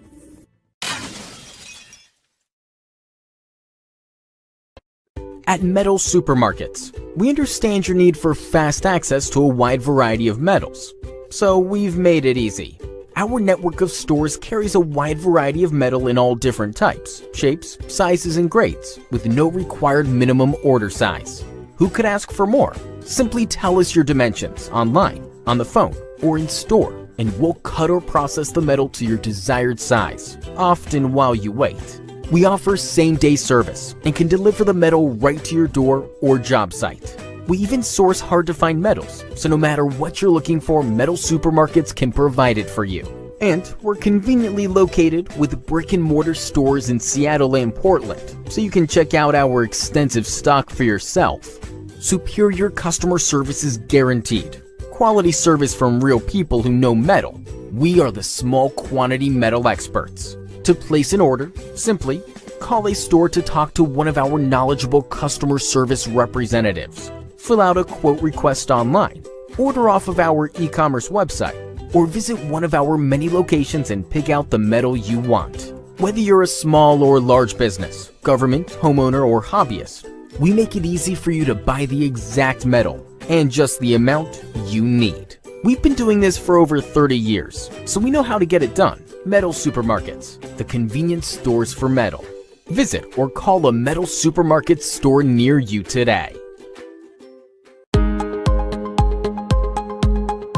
At Metal Supermarkets, we understand your need for fast access to a wide variety of metals, so we've made it easy. Our network of stores carries a wide variety of metal in all different types, shapes, sizes, and grades, with no required minimum order size. Who could ask for more? Simply tell us your dimensions online, on the phone, or in store, and we'll cut or process the metal to your desired size, often while you wait. We offer same-day service and can deliver the metal right to your door or job site. We even source hard-to-find metals, so no matter what you're looking for, Metal Supermarkets can provide it for you. And we're conveniently located with brick-and-mortar stores in Seattle and Portland, so you can check out our extensive stock for yourself. Superior customer service is guaranteed. Quality service from real people who know metal. We are the small quantity metal experts. To place an order, simply call a store to talk to one of our knowledgeable customer service representatives. Fill out a quote request online, order off of our e-commerce website, or visit one of our many locations and pick out the metal you want. Whether you're a small or large business, government, homeowner, or hobbyist, we make it easy for you to buy the exact metal and just the amount you need. We've been doing this for over 30 years, so we know how to get it done. Metal Supermarkets, the convenience stores for metal. Visit or call a Metal Supermarket store near you today.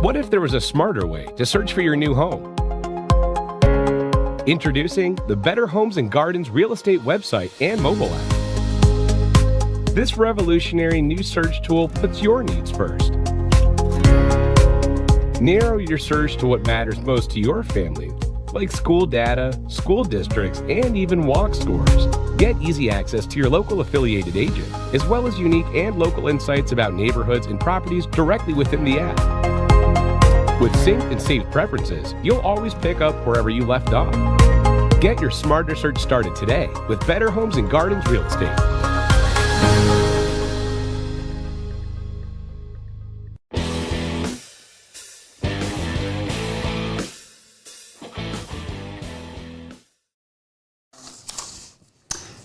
What if there was a smarter way to search for your new home? Introducing the Better Homes and Gardens real estate website and mobile app. This revolutionary new search tool puts your needs first. Narrow your search to what matters most to your family, like school data, school districts, and even walk scores. Get easy access to your local affiliated agent, as well as unique and local insights about neighborhoods and properties directly within the app. With synced and saved preferences, you'll always pick up wherever you left off. Get your smarter search started today with Better Homes and Gardens Real Estate.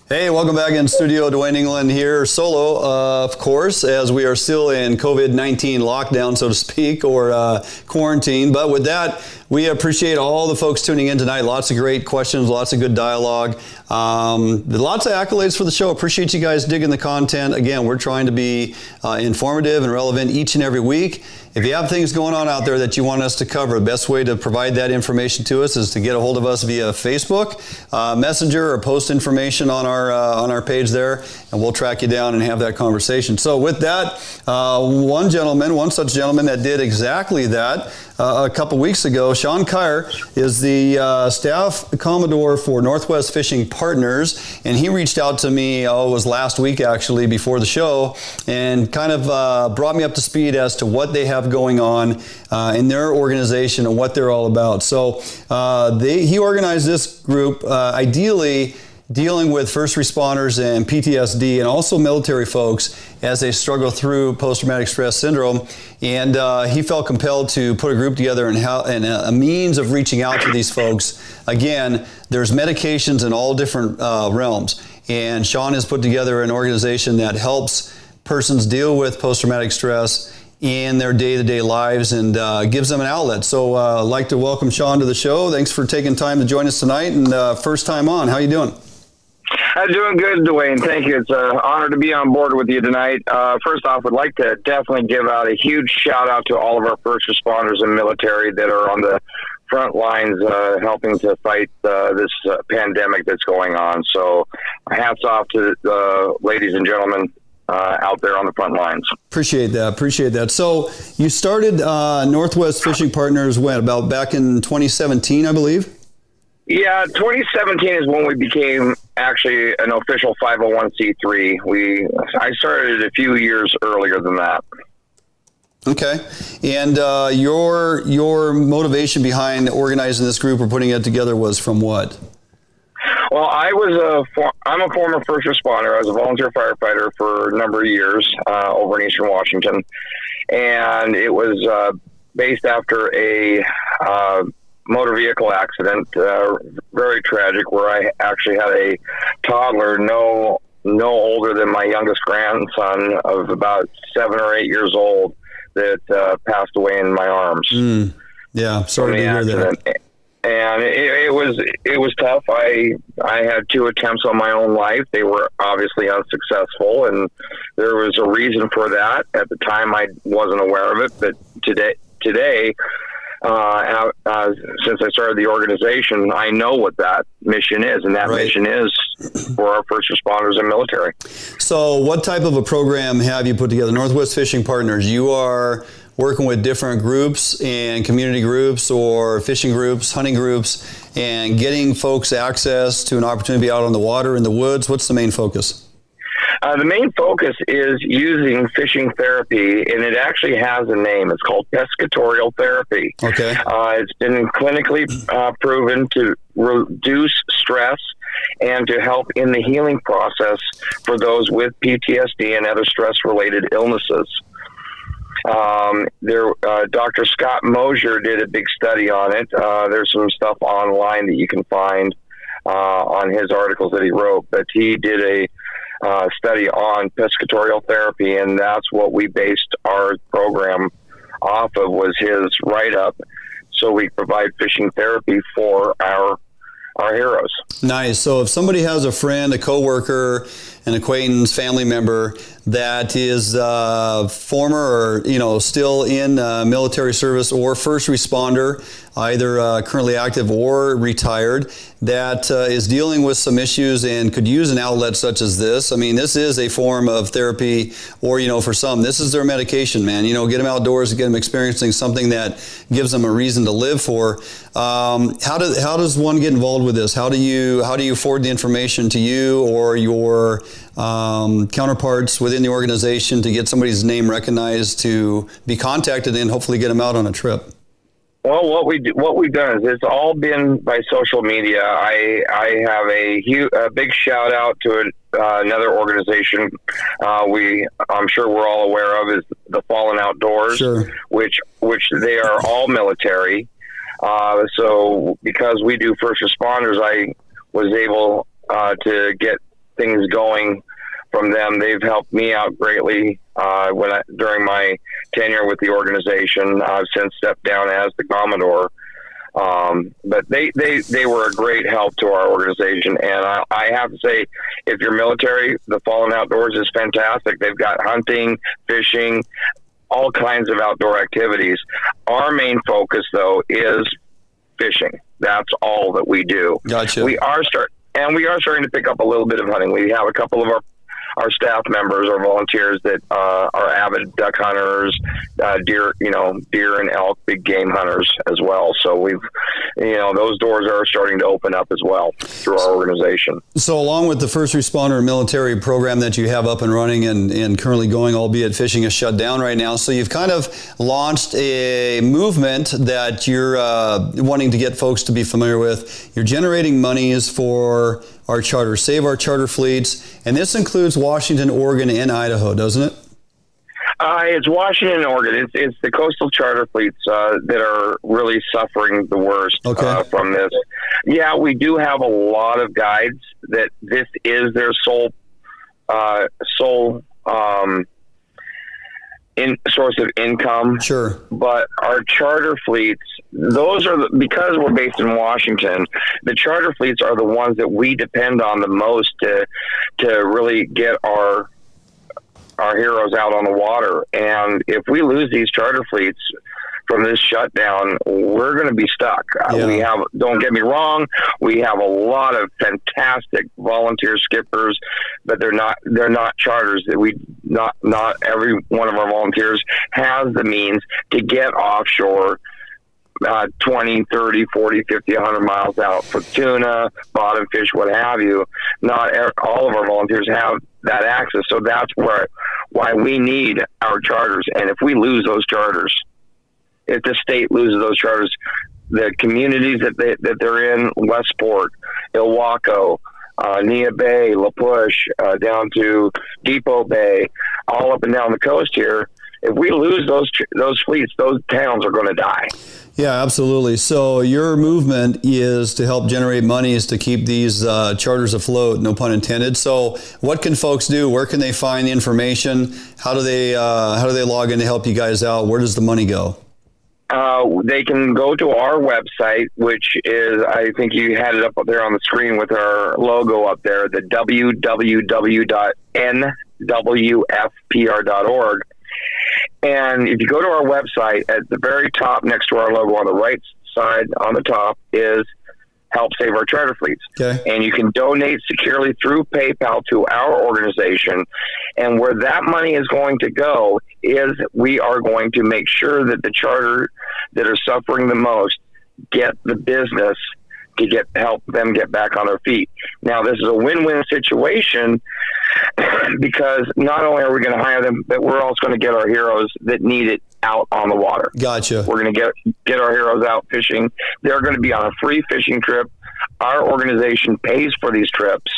Hey, welcome back in studio. Dwayne England here, solo, of course, as we are still in COVID-19 lockdown, so to speak, or quarantine. But with that, we appreciate all the folks tuning in tonight. Lots of great questions, lots of good dialogue. Lots of accolades for the show. Appreciate you guys digging the content. Again, we're trying to be informative and relevant each and every week. If you have things going on out there that you want us to cover, the best way to provide that information to us is to get a hold of us via Facebook, Messenger, or post information on our page there, and we'll track you down and have that conversation. So with that, one such gentleman that did exactly that a couple weeks ago, Sean Kyer, is the staff Commodore for Northwest Fishing Partners, and he reached out to me, it was last week actually, before the show, and kind of brought me up to speed as to what they have going on in their organization and what they're all about. So he organized this group ideally dealing with first responders and PTSD and also military folks as they struggle through post-traumatic stress syndrome. And he felt compelled to put a group together and a means of reaching out to these folks. Again, there's medications in all different realms. And Sean has put together an organization that helps persons deal with post-traumatic stress in their day-to-day lives and gives them an outlet. So I'd like to welcome Sean to the show. Thanks for taking time to join us tonight, and first time on. How you doing? I'm doing good, Dwayne. Thank you. It's an honor to be on board with you tonight. First off, would like to definitely give out a huge shout out to all of our first responders and military that are on the front lines helping to fight this pandemic that's going on. So hats off to the ladies and gentlemen out there on the front lines. Appreciate that. So you started Northwest Fishing Partners about back in 2017, I believe? Yeah, 2017 is when we became actually an official 501c3. I started a few years earlier than that. Okay. And your motivation behind organizing this group or putting it together was from what? Well, I'm a former first responder. I was a volunteer firefighter for a number of years over in Eastern Washington. And it was based after a motor vehicle accident, very tragic, where I actually had a toddler no older than my youngest grandson of about 7 or 8 years old that passed away in my arms. Yeah, sorry to hear that. And it was tough. I had 2 attempts on my own life. They were obviously unsuccessful, and there was a reason for that. At the time, I wasn't aware of it, but today, since I started the organization, I know what that mission is, and that mission is for our first responders and military. So what type of a program have you put together? Northwest Fishing Partners, you are working with different groups and community groups or fishing groups, hunting groups, and getting folks access to an opportunity to be out on the water, in the woods. What's the main focus? The main focus is using fishing therapy, and it actually has a name. It's called pescatorial therapy. Okay. It's been clinically proven to reduce stress and to help in the healing process for those with PTSD and other stress-related illnesses. Dr. Scott Mosier did a big study on it. There's some stuff online that you can find on his articles that he wrote, but he did a study on pescatorial therapy, and that's what we based our program off of, was his write-up. So we provide fishing therapy for our heroes. Nice. So if somebody has a friend, a coworker, an acquaintance, family member that is former or still in military service or first responder, either currently active or retired, that is dealing with some issues and could use an outlet such as this. I mean, this is a form of therapy, or for some, this is their medication, man. Get them outdoors, get them experiencing something that gives them a reason to live for. How does one get involved with this? How do you forward the information to you or your counterparts within the organization to get somebody's name recognized, to be contacted and hopefully get them out on a trip? Well, what we've done is it's all been by social media. I have a big shout out to another organization I'm sure we're all aware of, is the Fallen Outdoors, sure, which they are all military. So because we do first responders, I was able to get things going from them. They've helped me out greatly during my tenure with the organization. I've since stepped down as the Commodore, but they were a great help to our organization. And I have to say, if you're military, the Fallen Outdoors is fantastic. They've got hunting, fishing, all kinds of outdoor activities. Our main focus, though, is fishing. That's all that we do. Gotcha. We are starting to pick up a little bit of hunting. We have a couple of our staff members or volunteers that are avid duck hunters, deer and elk, big game hunters as well. So those doors are starting to open up as well through our organization. So along with the first responder military program that you have up and running and currently going, albeit fishing is shut down right now, so you've kind of launched a movement that you're wanting to get folks to be familiar with. You're generating monies for our charter, Save Our Charter Fleets, and this includes Washington, Oregon, and Idaho, doesn't it? It's Washington and Oregon. It's the coastal charter fleets that are really suffering the worst from this. Yeah, we do have a lot of guides that this is their sole source of income. Sure. But our charter fleets, because we're based in Washington, the charter fleets are the ones that we depend on the most to really get our heroes out on the water. And if we lose these charter fleets from this shutdown, we're going to be stuck. Yeah. Don't get me wrong, we have a lot of fantastic volunteer skippers, but they're not charters. not every one of our volunteers has the means to get offshore 20, 30, 40, 50, 100 miles out for tuna, bottom fish, what have you. Not all of our volunteers have that access. So that's why we need our charters. And if we lose those charters, if the state loses those charters, the communities that they're in, Westport, Ilwaco, Nia Bay, La Push, down to Depot Bay, all up and down the coast here, if we lose those fleets, those towns are going to die. Yeah, absolutely. So your movement is to help generate monies to keep these charters afloat, no pun intended. So what can folks do? Where can they find the information? How do they log in to help you guys out? Where does the money go? They can go to our website, which is, I think you had it up there on the screen with our logo up there, the www.nwfpr.org. And if you go to our website, at the very top next to our logo on the right side on the top is Help Save Our Charter Fleets. Okay. And you can donate securely through PayPal to our organization. And where that money is going to go is we are going to make sure that the charter that are suffering the most get the business to help them get back on their feet. Now, this is a win-win situation because not only are we going to hire them, but we're also going to get our heroes that need it out on the water. Gotcha. We're going to get our heroes out fishing. They're going to be on a free fishing trip. Our organization pays for these trips.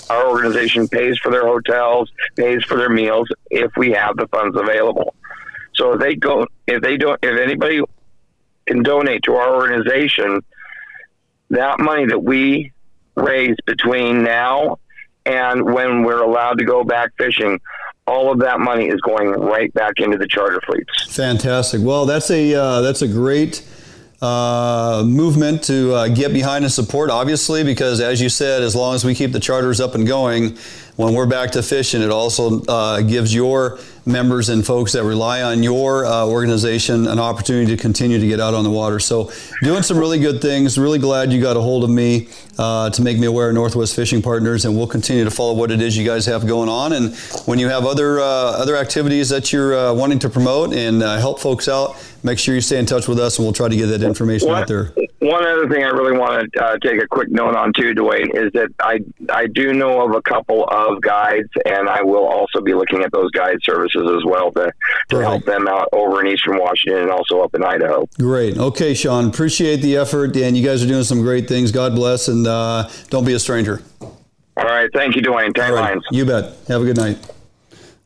Our organization pays for their hotels, pays for their meals if we have the funds available. So if anybody can donate to our organization, that money that we raise between now and when we're allowed to go back fishing, all of that money is going right back into the charter fleets. Fantastic. Well, that's a great movement to get behind and support, obviously, because as you said, as long as we keep the charters up and going, when we're back to fishing, it also gives your members and folks that rely on your organization an opportunity to continue to get out on the water. So doing some really good things. Really glad you got a hold of me to make me aware of Northwest Fishing Partners, and we'll continue to follow what it is you guys have going on. And when you have other activities that you're wanting to promote and help folks out, make sure you stay in touch with us, and we'll try to get that information out there. One other thing I really want to take a quick note on too, Dwayne, is that I do know of a couple of guides, and I will also be looking at those guide services as well to help them out over in Eastern Washington and also up in Idaho. Great. Okay, Sean, appreciate the effort, and you guys are doing some great things. God bless, and don't be a stranger. All right. Thank you, Dwayne. 10 lines. You bet. Have a good night.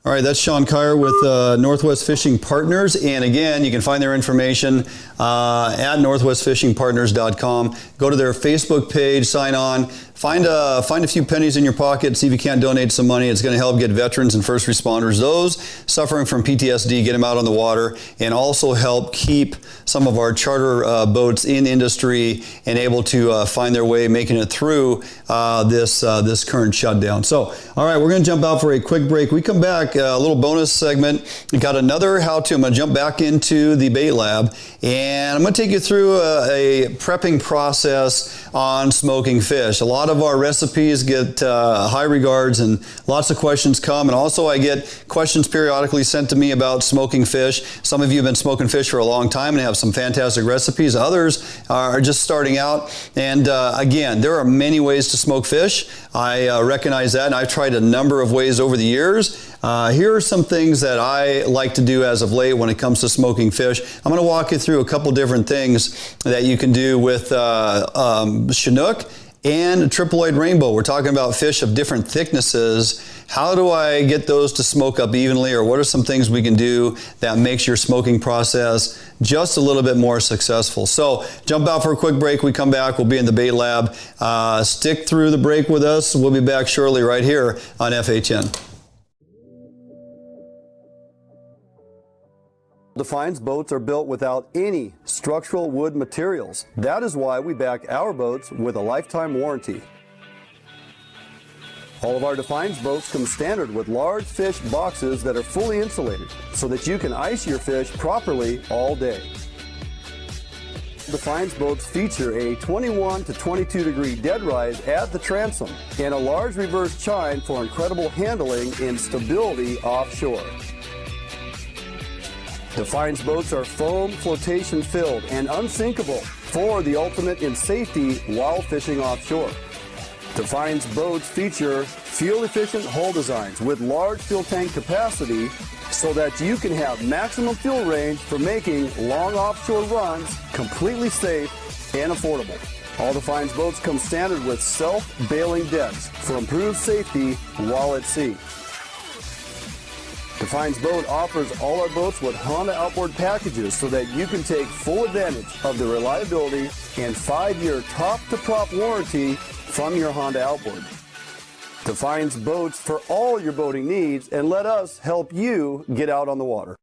All right, that's Sean Kyer with Northwest Fishing Partners. And again, you can find their information at northwestfishingpartners.com. Go to their Facebook page, sign on, find a few pennies in your pocket, see if you can't donate some money. It's going to help get veterans and first responders, those suffering from PTSD, get them out on the water, and also help keep some of our charter boats in industry and able to find their way, making it through this current shutdown. So, all right, we're going to jump out for a quick break. We come back, a little bonus segment. We got another how-to. I'm going to jump back into the bait lab, and I'm going to take you through a prepping process on smoking fish. A lot of our recipes get high regards, and lots of questions come. And also I get questions periodically sent to me about smoking fish. Some of you have been smoking fish for a long time and have some fantastic recipes. Others are just starting out. And again, there are many ways to smoke fish. I recognize that, and I've tried a number of ways over the years. Here are some things that I like to do as of late when it comes to smoking fish. I'm going to walk you through a couple different things that you can do with Chinook and triploid rainbow. We're talking about fish of different thicknesses. How do I get those to smoke up evenly, or what are some things we can do that makes your smoking process just a little bit more successful? So jump out for a quick break. We come back, we'll be in the bait lab. Stick through the break with us. We'll be back shortly right here on FHN. Defines boats are built without any structural wood materials. That is why we back our boats with a lifetime warranty. All of our Defines boats come standard with large fish boxes that are fully insulated so that you can ice your fish properly all day. Defiance boats feature a 21 to 22 degree dead rise at the transom and a large reverse chine for incredible handling and stability offshore. Defiance boats are foam, flotation filled, and unsinkable for the ultimate in safety while fishing offshore. Defiance boats feature fuel-efficient hull designs with large fuel tank capacity so that you can have maximum fuel range for making long offshore runs completely safe and affordable. All Defiance boats come standard with self-bailing decks for improved safety while at sea. Defiance Boat offers all our boats with Honda outboard packages so that you can take full advantage of the reliability and 5-year top-to-prop warranty from your Honda outboard. Defiance Boats for all your boating needs, and let us help you get out on the water.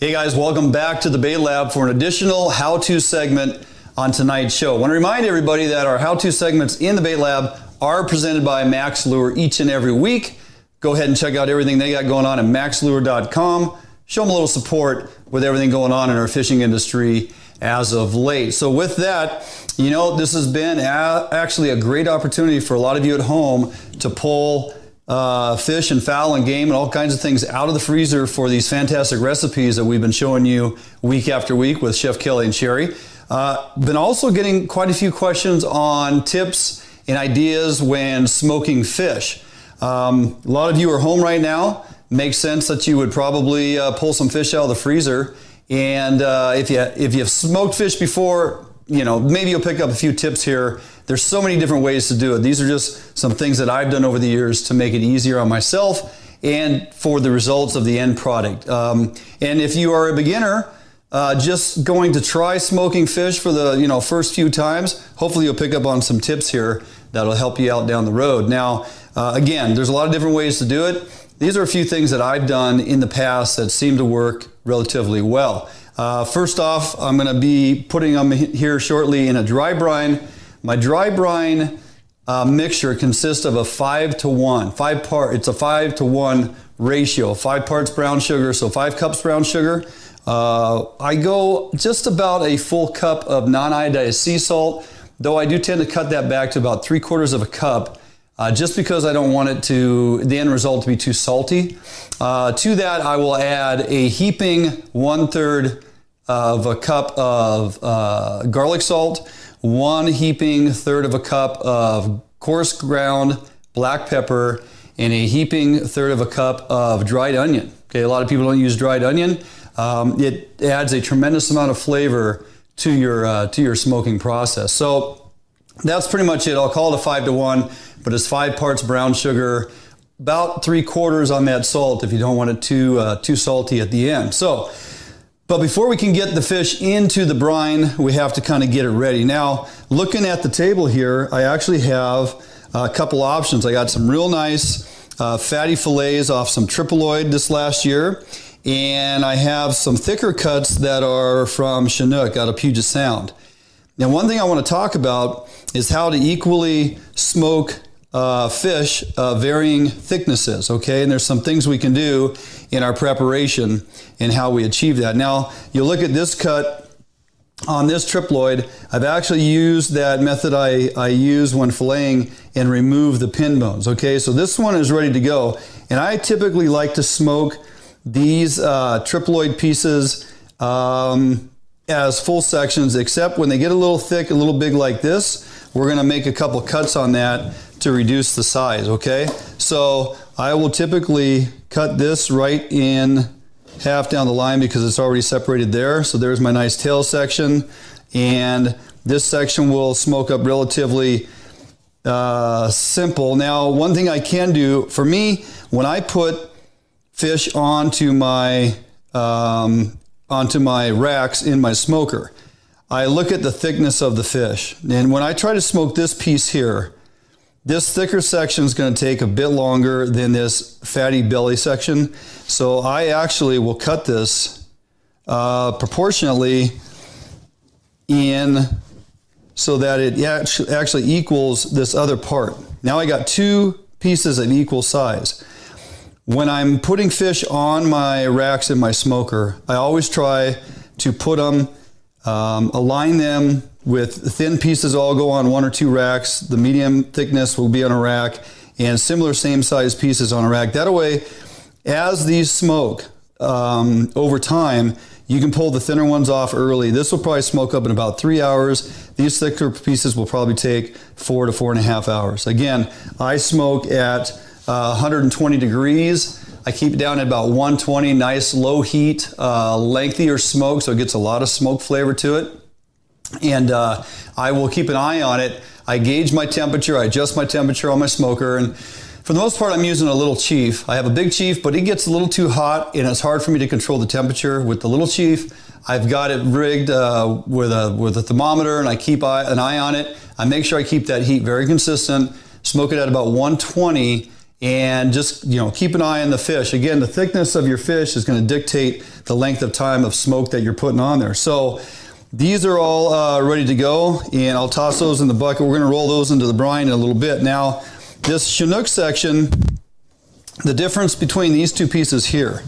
Hey guys, welcome back to the Bait Lab for an additional how-to segment on tonight's show. I want to remind everybody that our how-to segments in the Bait Lab are presented by Max Lure each and every week. Go ahead and check out everything they got going on at maxlure.com. Show them a little support with everything going on in our fishing industry as of late. So with that, you know, this has been actually a great opportunity for a lot of you at home to pull fish and fowl and game and all kinds of things out of the freezer for these fantastic recipes that we've been showing you week after week with Chef Kelly and Sheri. Been also getting quite a few questions on tips and ideas when smoking fish. A lot of you are home right now. Makes sense that you would probably pull some fish out of the freezer. And if you've smoked fish before, you know, maybe you'll pick up a few tips here. There's so many different ways to do it. These are just some things that I've done over the years to make it easier on myself and for the results of the end product. And if you are a beginner, just going to try smoking fish for the first few times, hopefully you'll pick up on some tips here that'll help you out down the road. Now, again, there's a lot of different ways to do it. These are a few things that I've done in the past that seem to work relatively well. First off, I'm going to be putting them here shortly in a dry brine. My dry brine mixture consists of a 5-to-1. It's a 5-to-1 ratio. 5 parts brown sugar, so 5 cups brown sugar. I go just about a full cup of non-iodized sea salt, though I do tend to cut that back to about 3/4 of a cup, just because I don't want the end result to be too salty. To that, I will add a heaping 1/3 of a cup of garlic salt, 1 heaping 1/3 of a cup of coarse ground black pepper, and a heaping 1/3 of a cup of dried onion. Okay, a lot of people don't use dried onion. It adds a tremendous amount of flavor to your smoking process. So that's pretty much it. I'll call it a 5-to-1, but it's 5 parts brown sugar, about 3/4 on that salt if you don't want it too salty at the end. But before we can get the fish into the brine, we have to kind of get it ready. Now, looking at the table here, I actually have a couple options. I got some real nice fatty fillets off some triploid this last year, and I have some thicker cuts that are from Chinook out of Puget Sound. Now, one thing I want to talk about is how to equally smoke fish varying thicknesses, okay? And there's some things we can do in our preparation and how we achieve that. Now, you look at this cut on this triploid. I've actually used that method I use when filleting and remove the pin bones, okay? So this one is ready to go. And I typically like to smoke these triploid pieces as full sections, except when they get a little thick, a little big like this, we're gonna make a couple cuts on that to reduce the size, okay? So I will typically cut this right in half down the line because it's already separated there. So there's my nice tail section, and this section will smoke up relatively simple. Now, one thing I can do, for me, when I put fish onto my racks in my smoker, I look at the thickness of the fish. And when I try to smoke this piece here, this thicker section is going to take a bit longer than this fatty belly section. So I actually will cut this proportionately in so that it actually equals this other part. Now I got two pieces of equal size. When I'm putting fish on my racks in my smoker, I always try to put them, align them with thin pieces all go on one or two racks. The medium thickness will be on a rack, and similar same size pieces on a rack. That way, as these smoke over time, you can pull the thinner ones off early. This will probably smoke up in about 3 hours. These thicker pieces will probably take 4 to 4.5 hours. Again, I smoke at 120 degrees. I keep it down at about 120, nice low heat, lengthier smoke, so it gets a lot of smoke flavor to it. And I will keep an eye on it. I gauge my temperature, I adjust my temperature on my smoker, and for the most part I'm using a little chief. I have a big chief, but it gets a little too hot and it's hard for me to control the temperature. With the little chief, I've got it rigged with a thermometer, and I keep an eye on it. I make sure I keep that heat very consistent, smoke it at about 120, and just keep an eye on the fish. Again, the thickness of your fish is going to dictate the length of time of smoke that you're putting on there. So these are all ready to go, and I'll toss those in the bucket. We're going to roll those into the brine in a little bit. Now, this Chinook section, the difference between these two pieces here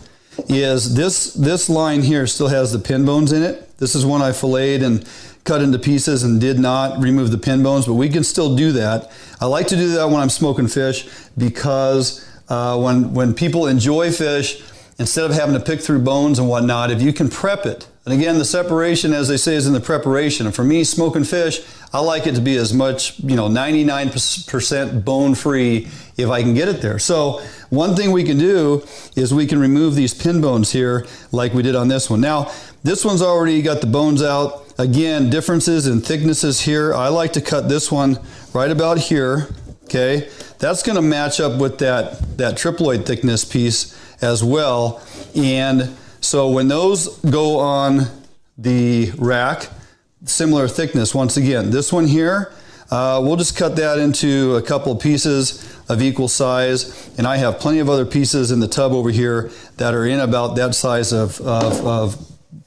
is this line here still has the pin bones in it. This is one I filleted and cut into pieces and did not remove the pin bones, but we can still do that. I like to do that when I'm smoking fish because when people enjoy fish, instead of having to pick through bones and whatnot, if you can prep it, and again, the separation, as they say, is in the preparation. And for me, smoking fish, I like it to be as much, 99% bone-free if I can get it there. So one thing we can do is we can remove these pin bones here like we did on this one. Now, this one's already got the bones out. Again, differences in thicknesses here. I like to cut this one right about here, okay? That's gonna match up with that triploid thickness piece as well. And so when those go on the rack, similar thickness, once again, this one here, we'll just cut that into a couple pieces of equal size. And I have plenty of other pieces in the tub over here that are in about that size of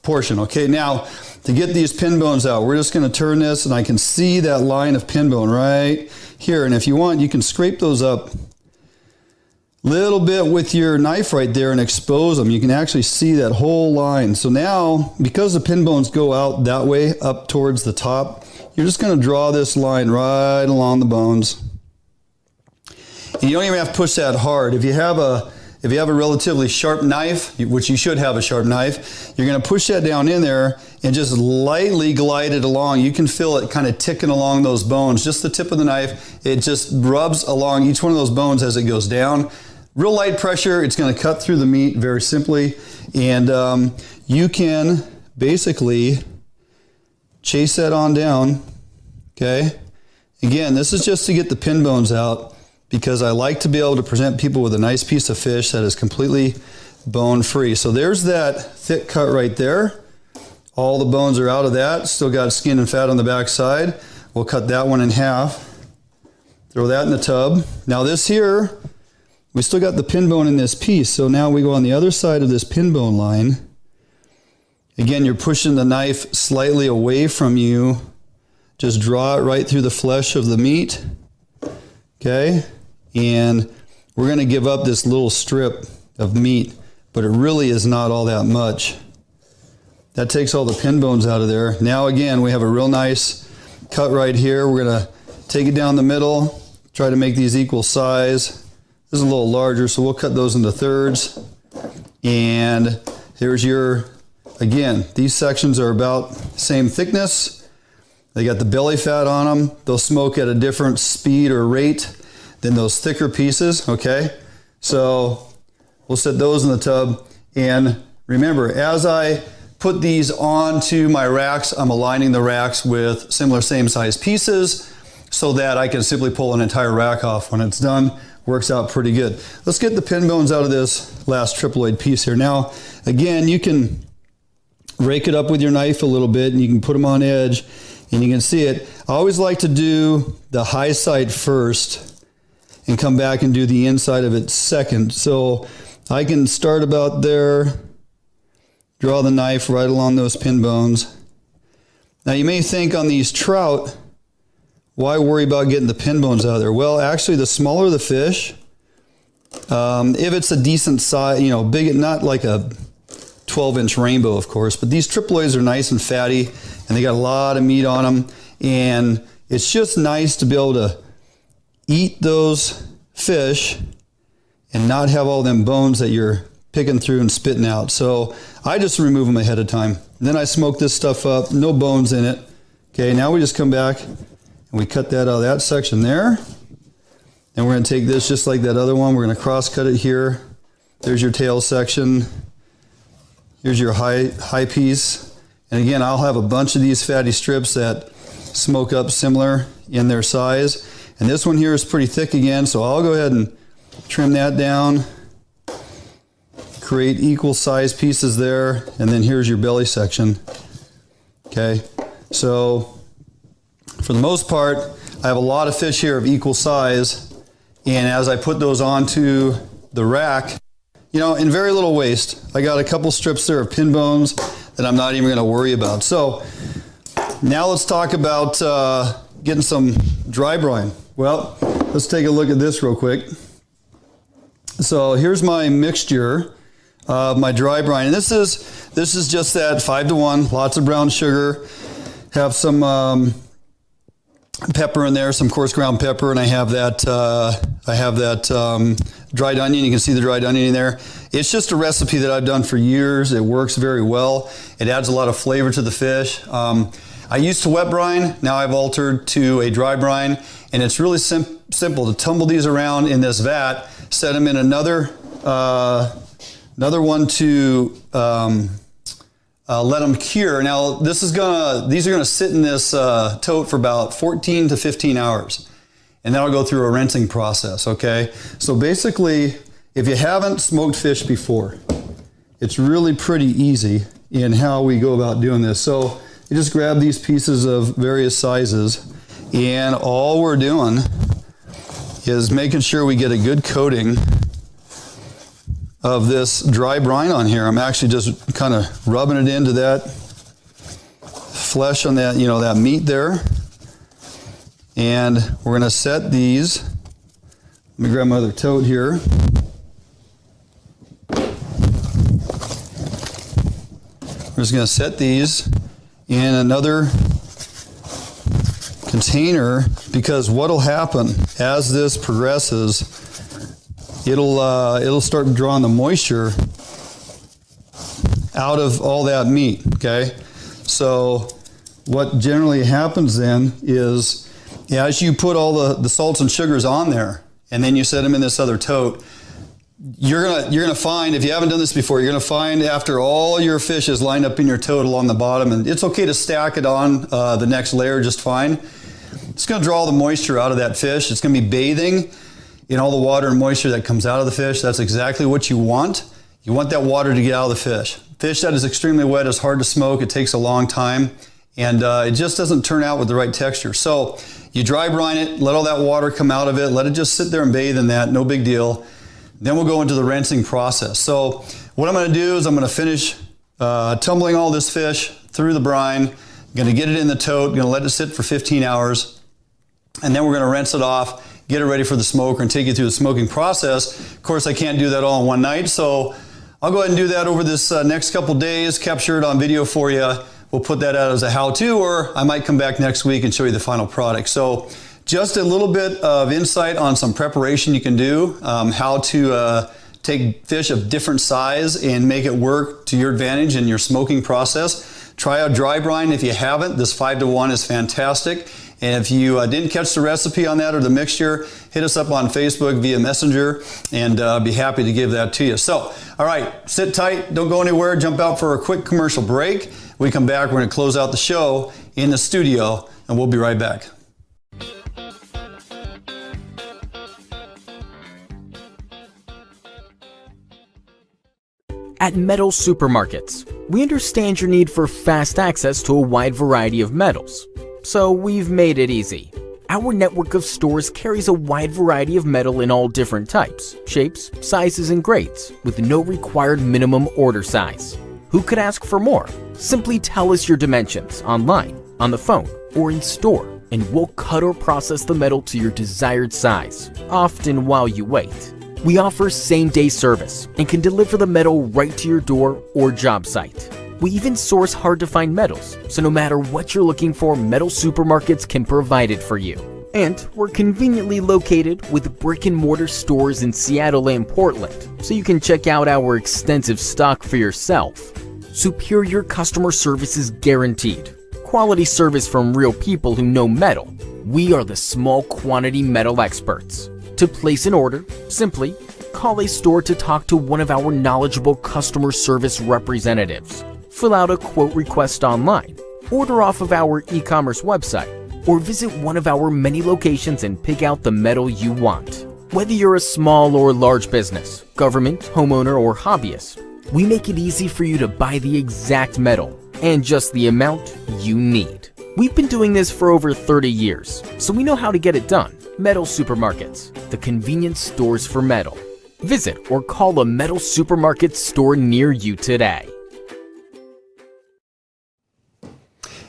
portion. Okay, now to get these pin bones out, we're just gonna turn this, and I can see that line of pin bone right here. And if you want, you can scrape those up little bit with your knife right there and expose them. You can actually see that whole line. So now, because the pin bones go out that way up towards the top, you're just going to draw this line right along the bones. And you don't even have to push that hard. If you have a relatively sharp knife, which you should have a sharp knife, you're going to push that down in there and just lightly glide it along. You can feel it kind of ticking along those bones. Just the tip of the knife, it just rubs along each one of those bones as it goes down. Real light pressure, it's going to cut through the meat very simply, and you can basically chase that on down, okay? Again, this is just to get the pin bones out, because I like to be able to present people with a nice piece of fish that is completely bone free. So there's that thick cut right there. All the bones are out of that. Still got skin and fat on the back side. We'll cut that one in half. Throw that in the tub. Now this here, we still got the pin bone in this piece. So now we go on the other side of this pin bone line. Again, you're pushing the knife slightly away from you. Just draw it right through the flesh of the meat. Okay? And we're going to give up this little strip of meat, but it really is not all that much. That takes all the pin bones out of there. Now again, we have a real nice cut right here. We're going to take it down the middle, try to make these equal size. This is a little larger, so we'll cut those into thirds. And here's your, again, these sections are about the same thickness. They got the belly fat on them. They'll smoke at a different speed or rate than those thicker pieces, okay? So we'll set those in the tub. And remember, as I put these onto my racks, I'm aligning the racks with similar same size pieces so that I can simply pull an entire rack off when it's done. Works out pretty good. Let's get the pin bones out of this last triploid piece here. Now, again, you can rake it up with your knife a little bit and you can put them on edge and you can see it. I always like to do the high side first and come back and do the inside of it second. So I can start about there, draw the knife right along those pin bones. Now you may think on these trout, why worry about getting the pin bones out of there? Well, actually the smaller the fish, if it's a decent size, you know, big, not like a 12-inch rainbow, of course, but these triploids are nice and fatty and they got a lot of meat on them. And it's just nice to be able to eat those fish and not have all them bones that you're picking through and spitting out. So I just remove them ahead of time. Then I smoke this stuff up, no bones in it. Okay, now we just come back and we cut that out of that section there. And we're going to take this just like that other one. We're going to cross cut it here. There's your tail section. Here's your high piece. And again, I'll have a bunch of these fatty strips that smoke up similar in their size. And this one here is pretty thick again, so I'll go ahead and trim that down. Create equal size pieces there, and then here's your belly section. Okay, so for the most part, I have a lot of fish here of equal size, and as I put those onto the rack, you know, in very little waste. I got a couple strips there of pin bones that I'm not even going to worry about. So now let's talk about getting some dry brine. Well, let's take a look at this real quick. So here's my mixture of my dry brine, and this is just that 5-to-1, lots of brown sugar, have some pepper in there, some coarse ground pepper, and I have that dried onion. You can see the dried onion in there. It's just a recipe that I've done for years. It works very well. It adds a lot of flavor to the fish. I used to wet brine. Now I've altered to a dry brine, and it's really simple to tumble these around in this vat, set them in another one to let them cure. Now these are gonna sit in this tote for about 14 to 15 hours. And then I'll go through a rinsing process, okay? So basically, if you haven't smoked fish before, it's really pretty easy in how we go about doing this. So you just grab these pieces of various sizes, and all we're doing is making sure we get a good coating of this dry brine on here. I'm actually just kind of rubbing it into that flesh on that, you know, that meat there. And we're going to set these. Let me grab my other tote here. We're just going to set these in another container, because what'll happen as this progresses, it'll start drawing the moisture out of all that meat, okay? So what generally happens then is, as you put all the salts and sugars on there, and then you set them in this other tote, you're gonna find, if you haven't done this before, you're gonna find after all your fish is lined up in your tote along the bottom, and it's okay to stack it on the next layer just fine. It's gonna draw all the moisture out of that fish. It's gonna be bathing, in all the water and moisture that comes out of the fish. That's exactly what you want. You want that water to get out of the fish. Fish that is extremely wet is hard to smoke. It takes a long time, and it just doesn't turn out with the right texture. So you dry brine it, let all that water come out of it, let it just sit there and bathe in that, no big deal. Then we'll go into the rinsing process. So what I'm going to do is I'm going to finish tumbling all this fish through the brine. I'm going to get it in the tote, going to let it sit for 15 hours, and then we're going to rinse it off, get it ready for the smoker, and take you through the smoking process. Of course, I can't do that all in one night, so I'll go ahead and do that over this next couple days, capture it on video for you. We'll put that out as a how-to, or I might come back next week and show you the final product. So just a little bit of insight on some preparation you can do, how to take fish of different size and make it work to your advantage in your smoking process. Try out dry brine if you haven't. This 5-to-1 is fantastic. And if you didn't catch the recipe on that or the mixture, hit us up on Facebook via Messenger, and be happy to give that to you. So, all right, sit tight, don't go anywhere, jump out for a quick commercial break. When we come back, we're going to close out the show in the studio, and we'll be right back. At Metal Supermarkets, we understand your need for fast access to a wide variety of metals. So we've made it easy. Our network of stores carries a wide variety of metal in all different types, shapes, sizes, and grades, with no required minimum order size. Who could ask for more? Simply tell us your dimensions online, on the phone, or in store, and we'll cut or process the metal to your desired size, often while you wait. We offer same-day service and can deliver the metal right to your door or job site. We even source hard-to-find metals, so no matter what you're looking for, Metal Supermarkets can provide it for you. And we're conveniently located with brick-and-mortar stores in Seattle and Portland, so you can check out our extensive stock for yourself. Superior customer service is guaranteed. Quality service from real people who know metal. We are the small quantity metal experts. To place an order, simply call a store to talk to one of our knowledgeable customer service representatives. Fill out a quote request online, order off of our e-commerce website, or visit one of our many locations and pick out the metal you want. Whether you're a small or large business, government, homeowner, or hobbyist, we make it easy for you to buy the exact metal and just the amount you need. We've been doing this for over 30 years, so we know how to get it done. Metal Supermarkets, the convenience stores for metal. Visit or call a Metal Supermarket store near you today.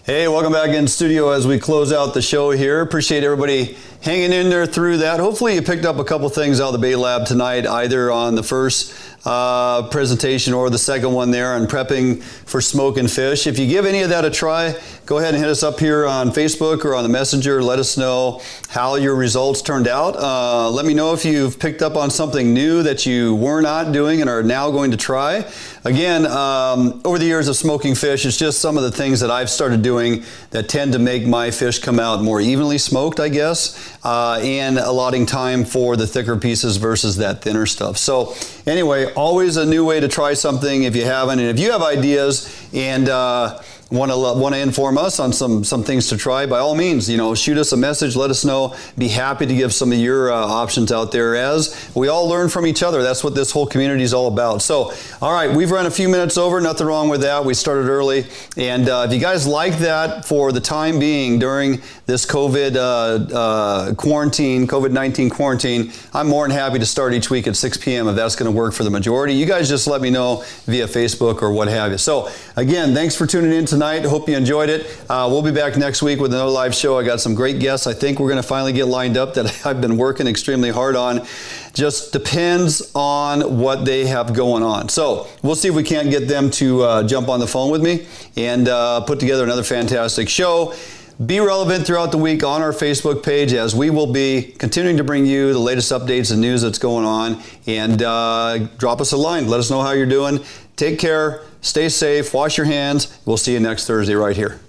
Hey, welcome back in studio as we close out the show here. Appreciate everybody hanging in there through that. Hopefully you picked up a couple things out of the Bait Lab tonight, either on the first presentation or the second one there on prepping for smoking fish. If you give any of that a try, go ahead and hit us up here on Facebook or on the Messenger. Let us know how your results turned out. Let me know if you've picked up on something new that you were not doing and are now going to try. Again, over the years of smoking fish, it's just some of the things that I've started doing that tend to make my fish come out more evenly smoked, I guess, and allotting time for the thicker pieces versus that thinner stuff. So anyway, always a new way to try something if you haven't. And if you have ideas and want to inform us on some things to try, by all means, shoot us a message, let us know. Be happy to give some of your options out there, as we all learn from each other. That's what this whole community is all about. So, all right, we've run a few minutes over, nothing wrong with that. We started early, and if you guys like that for the time being during this COVID-19 quarantine, I'm more than happy to start each week at 6 p.m. if that's going to work for the majority. You guys just let me know via Facebook or what have you. So, again, thanks for tuning in tonight. Hope you enjoyed it. We'll be back next week with another live show. I got some great guests I think we're going to finally get lined up that I've been working extremely hard on. Just depends on what they have going on. So we'll see if we can't get them to jump on the phone with me and put together another fantastic show. Be relevant throughout the week on our Facebook page, as we will be continuing to bring you the latest updates and news that's going on. And drop us a line. Let us know how you're doing. Take care. Stay safe. Wash your hands. We'll see you next Thursday right here.